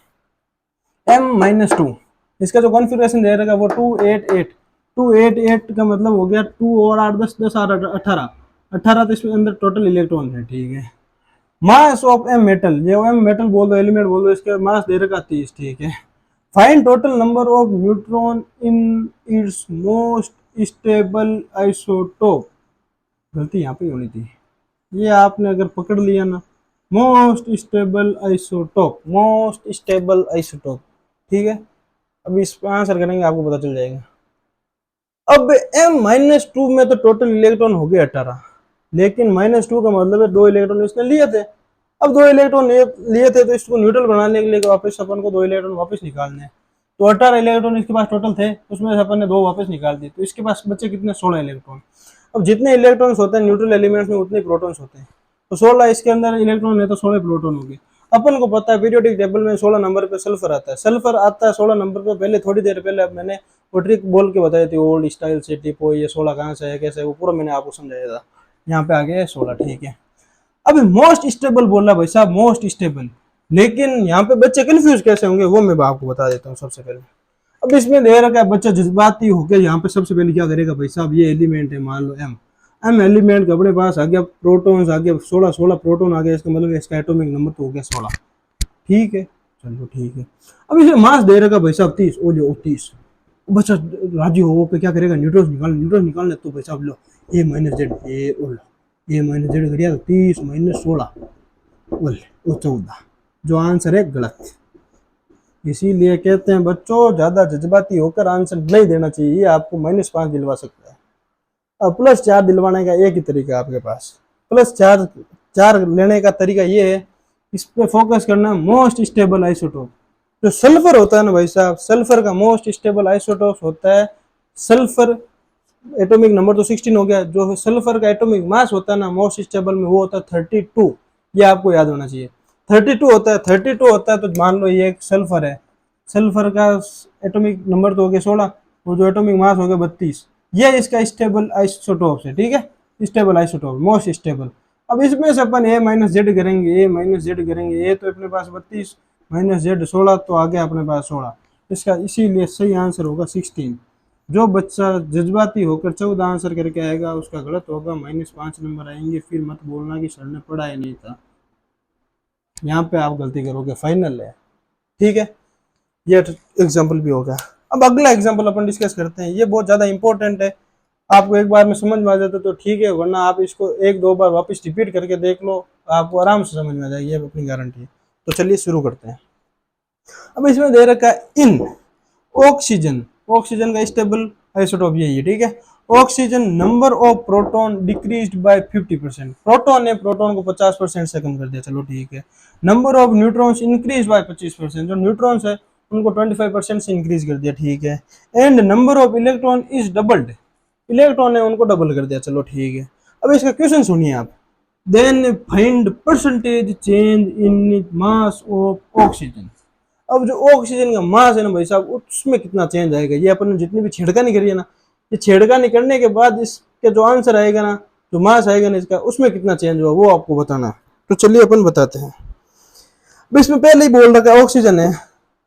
S1: M-2, इसका जो कॉन्फ़िगरेशन दे रखा है वो 288। 288 का मतलब हो गया 2 और 8 10, 10 8 18, 18 तो इसमें अंदर टोटल इलेक्ट्रॉन है। ठीक है। मास ऑफ एम मेटल, ये एम मेटल बोल दो, एलिमेंट बोल दो, इसके मास दे रखा 30। ठीक है। Find total number of neutron in its most stable isotope. गलती यहाँ पे होनी थी, ये आपने अगर पकड़ लिया ना, most stable isotope, most stable isotope. ठीक है। अभी इस पर आंसर करेंगे आपको पता चल जाएगा। अब M-2 में तो टोटल इलेक्ट्रॉन हो गए 18, लेकिन -2 का मतलब है 2 इलेक्ट्रॉन इसने लिए थे। अब 2 इलेक्ट्रॉन लिए थे तो इसको न्यूट्रल बनाने के लिए वापस अपन को 2 इलेक्ट्रॉन वापस निकालने हैं। तो 18 इलेक्ट्रॉन इसके पास टोटल थे, उसमें से अपन ने 2 वापस निकाल दिए, तो इसके पास बचे कितने, 16 इलेक्ट्रॉन। अब जितने इलेक्ट्रॉन्स होते हैं न्यूट्रल एलिमेंट्स में उतने प्रोटॉन्स होते हैं, तो 16 इसके अंदर इलेक्ट्रॉन है तो 16 प्रोटॉन हो गए। अपन को पता है पीरियोडिक टेबल में 16 नंबर पे सल्फर आता है, सल्फर आता है 16 नंबर पे। पहले थोड़ी देर पहले अब मैंने वो ट्रिक बोल के बताई थी, ओल्ड स्टाइल से टिपो, ये 16 कहाँ से है कैसे, वो पूरा मैंने आपको समझाया था। यहाँ पे आ गया 16, ठीक है। अभी मोस्ट स्टेबल बोला भाई साहब, मोस्ट स्टेबल, लेकिन यहाँ पे बच्चे कंफ्यूज कैसे होंगे वो मैं आपको बता देता हूँ सबसे पहले। अब इसमें दे रखा है बच्चा जज्बाती होकर यहाँ पे सबसे पहले क्या करेगा भाई साहब, ये एलिमेंट है मान लो एम एलिमेंट अपने पास आ गया, प्रोटॉन्स आ गया 16 प्रोटॉन आ गया, इसका मतलब इसका एटॉमिक नंबर तो हो गया 16, ठीक है, चलो ठीक है। अब इसे मास दे रखा भाई साहब 30, ओ जो 30, बच्चा राजी हो पे क्या करेगा, न्यूट्रॉन निकालने, तो भाई साहब लो ए minus Z, A minus Z करिए तो 30 माइनस 16 बोले वो 14, जो आंसर है गलत। इसीलिए कहते हैं बच्चों ज्यादा जज्बाती होकर आंसर नहीं देना चाहिए, ये आपको -5 दिलवा सकता है। अब +4 दिलवाने का एक ही तरीका आपके पास, +4 लेने का तरीका ये है, इस पे फोकस करना, मोस्ट स्टेबल आइसोटोप। जो सल्फर होता है ना भाई साहब, सल्फर का मोस्ट स्टेबल आइसोटोप होता है सल्फर, एटॉमिक नंबर तो 16 हो गया, जो सल्फर का एटॉमिक मास होता है ना मोस्ट स्टेबल में, वो होता है 32, ये आपको याद होना चाहिए। 32 होता है, 32 होता है, तो मान लो ये एक सल्फर है, सल्फर का एटॉमिक नंबर तो हो गया 16 और जो एटॉमिक मास हो गया 32, ये इसका स्टेबल आइसोटोप है, ठीक है, स्टेबल आइसोटोप, मोस्ट स्टेबल। अब इसमें से अपन ए माइनस जेड करेंगे, ए माइनस जेड करेंगे, ए तो अपने पास 32 माइनस जेड 16, तो आ गया अपने पास 16, इसका इसीलिए सही आंसर होगा 16। जो बच्चा जज्बाती होकर 14 आंसर करके आएगा उसका गलत होगा, -5 नंबर आएंगे, फिर मत बोलना कि सर ने पढ़ा ही नहीं था, यहाँ पे आप गलती करोगे, फाइनल है, ठीक है। ये एग्जाम्पल भी हो गया। अब अगला एग्जाम्पल अपन डिस्कस करते हैं, ये बहुत ज़्यादा इंपॉर्टेंट है, आपको एक बार में समझ में आ जाता तो ठीक है, वरना आप इसको 1-2 बार वापस रिपीट करके देख लो, आपको आराम से समझ में आ जाएगी, ये अपनी गारंटी है। तो चलिए शुरू करते हैं। अब इसमें दे रखा है इन ऑक्सीजन, ऑक्सीजन का स्टेबल आइसोटोप यही है, ठीक है। Oxygen number of proton decreased bye 50%, proton है, प्रोटॉन को 50% से कम कर दिया, चलो ठीक है। Number of neutrons increase by 25%, जो न्यूट्रॉन्स है उनको 25% से इंक्रीज कर दिया, ठीक है। And number of electron is doubled, electron है उनको डबल कर दिया, चलो ठीक है। अब इसका क्वेश्चन सुनिए आप, then find percentage change in mass of oxygen. अब जो ऑक्सीजन का मास है ना भाई साहब, उसमें कितना चेंज आएगा, ये अपन ने जितनी भी छेड़खानी करी है ना, ये छेड़खानी करने के बाद इसके जो आंसर आएगा ना, जो मास आएगा ना इसका, उसमें कितना चेंज हुआ वो आपको बताना है। तो चलिए अपन बताते हैं। अब इसमें पहले ही बोल रखा है ऑक्सीजन है,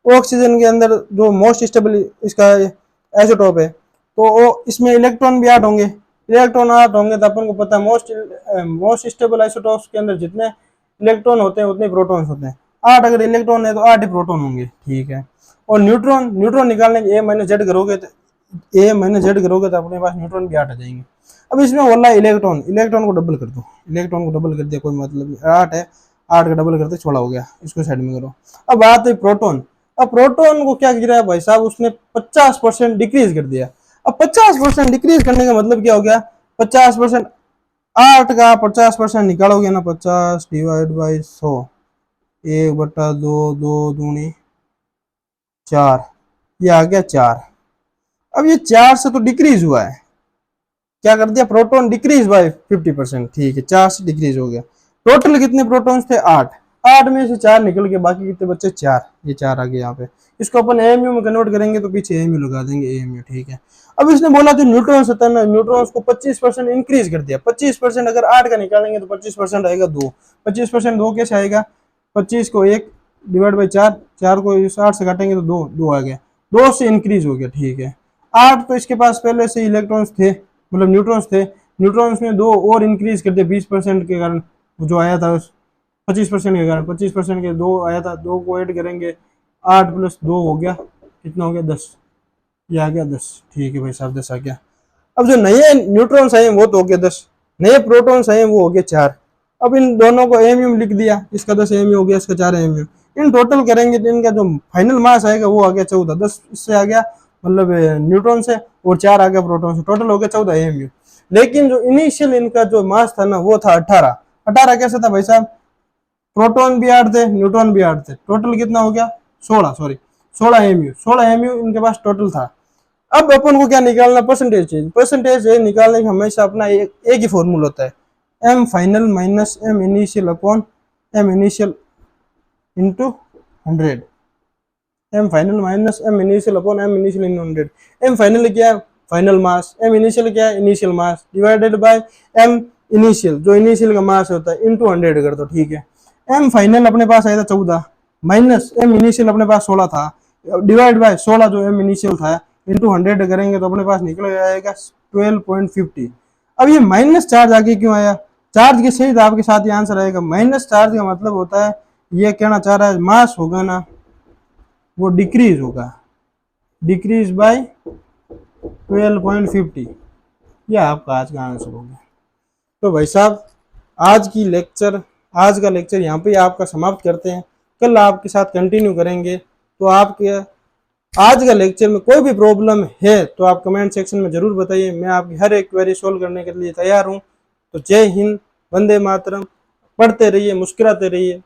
S1: ऑक्सीजन के अंदर जो मोस्ट स्टेबल इसका आइसोटोप है, तो इसमें इलेक्ट्रॉन भी 8 होंगे, इलेक्ट्रॉन 8 होंगे, तो अपन को पता है मोस्ट स्टेबल आइसोटोप्स के अंदर जितने इलेक्ट्रॉन होते हैं उतने प्रोटॉन्स होते हैं, 8 अगर इलेक्ट्रॉन है तो 8 ही प्रोटॉन होंगे, ठीक है। और न्यूट्रॉन निकालने के ए माइनस जेड करोगे तो अपने पास न्यूट्रॉन भी 8 आ जाएंगे। अब इसमें बोला इलेक्ट्रॉन, इलेक्ट्रॉन को डबल कर दो, इलेक्ट्रॉन को डबल कर दिया, कोई मतलब नहीं, 8 है, 8 का डबल करते 16 हो गया, इसको साइड में करो। अब बात है प्रोटॉन, अब प्रोटॉन को क्या किया भाई साहब, उसने 50% डिक्रीज कर दिया। अब 50% डिक्रीज करने का मतलब क्या हो गया, 50%, 8 का 50% निकालोगे ना, 50 डिवाइड बाई 100, 1/2, 2 दूनी 4, ये आ गया 4। अब ये 4 से तो डिक्रीज हुआ है, क्या कर दिया, प्रोटॉन डिक्रीज बाय 50%, ठीक है, 4 से डिक्रीज हो गया। टोटल कितने प्रोटॉन्स थे, 8, 8 में से 4 निकल के बाकी कितने बच्चे, 4, ये 4 आ गए यहाँ पे। इसको अपन एएमयू में कन्वर्ट करेंगे तो पीछे एएमयू लगा देंगे, एएमयू, ठीक है। अब इसने बोला जो न्यूट्रॉन्स होता है ना, न्यूट्रॉन्स को 25% इंक्रीज कर दिया, 25% अगर 8 का निकालेंगे तो 25% आएगा 2, 25% 2 कैसे आएगा, 25 को 1 डिवाइड बाई 4, 4 को 60 से काटेंगे तो 2, 2 आ गया, 2 से इंक्रीज हो गया, ठीक है। 8 तो इसके पास पहले से इलेक्ट्रॉन्स थे, मतलब न्यूट्रॉन्स थे, न्यूट्रॉन्स में 2 और इंक्रीज कर दिया 20% के कारण, जो आया था 25% के कारण, 25% के 2 आया था, 2 को ऐड करेंगे, 8 + 2 हो गया, कितना हो गया, 10, ये आ गया 10, ठीक है भाई साहब 10 आ गया। अब जो नए न्यूट्रॉन्स आए वो तो हो गया 10, नए प्रोटॉन्स आए वो हो गए 4। अब इन दोनों को एएमयू लिख दिया, इसका 10 एएमयू हो गया, इसका 4 एएमयू, इन टोटल करेंगे तो इनका जो फाइनल मास आएगा वो आ गया 14, 10 इससे आ गया मतलब न्यूट्रॉन से, और 4 आ गया प्रोटॉन से, टोटल हो गया 14 एएमयू। लेकिन जो इनिशियल इनका जो मास था ना वो था 18, 18 कैसे था भाई साहब, प्रोटॉन भी 8 थे, न्यूट्रॉन भी 8 थे, टोटल कितना हो गया 16 एमयू, 16 एमयू इनके पास टोटल था। अब अपन को क्या निकालना, परसेंटेज चेंज। परसेंटेज चेंज निकालने का हमेशा अपना एक ही फॉर्मूला होता है, M final minus M initial upon M initial into 100। M final minus M initial upon M initial into 100। M final क्या है, फाइनल मास, एम इनिशियल क्या है, initial mass, divided by M initial, जो initial का mass होता है, into 100 कर दो, ठीक है। एम फाइनल अपने पास आया था 14 माइनस एम इनिशियल अपने पास 16 था, डिवाइड बाय 16 जो एम इनिशियल था, इंटू 100 करेंगे तो अपने पास निकल आएगा 12.50। अब ये माइनस चार्ज आगे क्यों आया, चार्ज के सहित आपके साथ ये आंसर आएगा। माइनस चार्ज का मतलब होता है, ये कहना चाह रहा है मास होगा ना वो डिक्रीज होगा, डिक्रीज बाय 12.50। यह आपका आज का आंसर हो गया। तो भाई साहब आज का लेक्चर यहाँ पे आपका समाप्त करते हैं, कल आपके साथ कंटिन्यू करेंगे। तो आपके आज का लेक्चर में कोई भी प्रॉब्लम है तो आप कमेंट सेक्शन में जरूर बताइए, मैं आपकी हर एक क्वेरी सोल्व करने के लिए तैयार हूँ। तो जय हिंद, वंदे मातरम, पढ़ते रहिए, मुस्कुराते रहिए।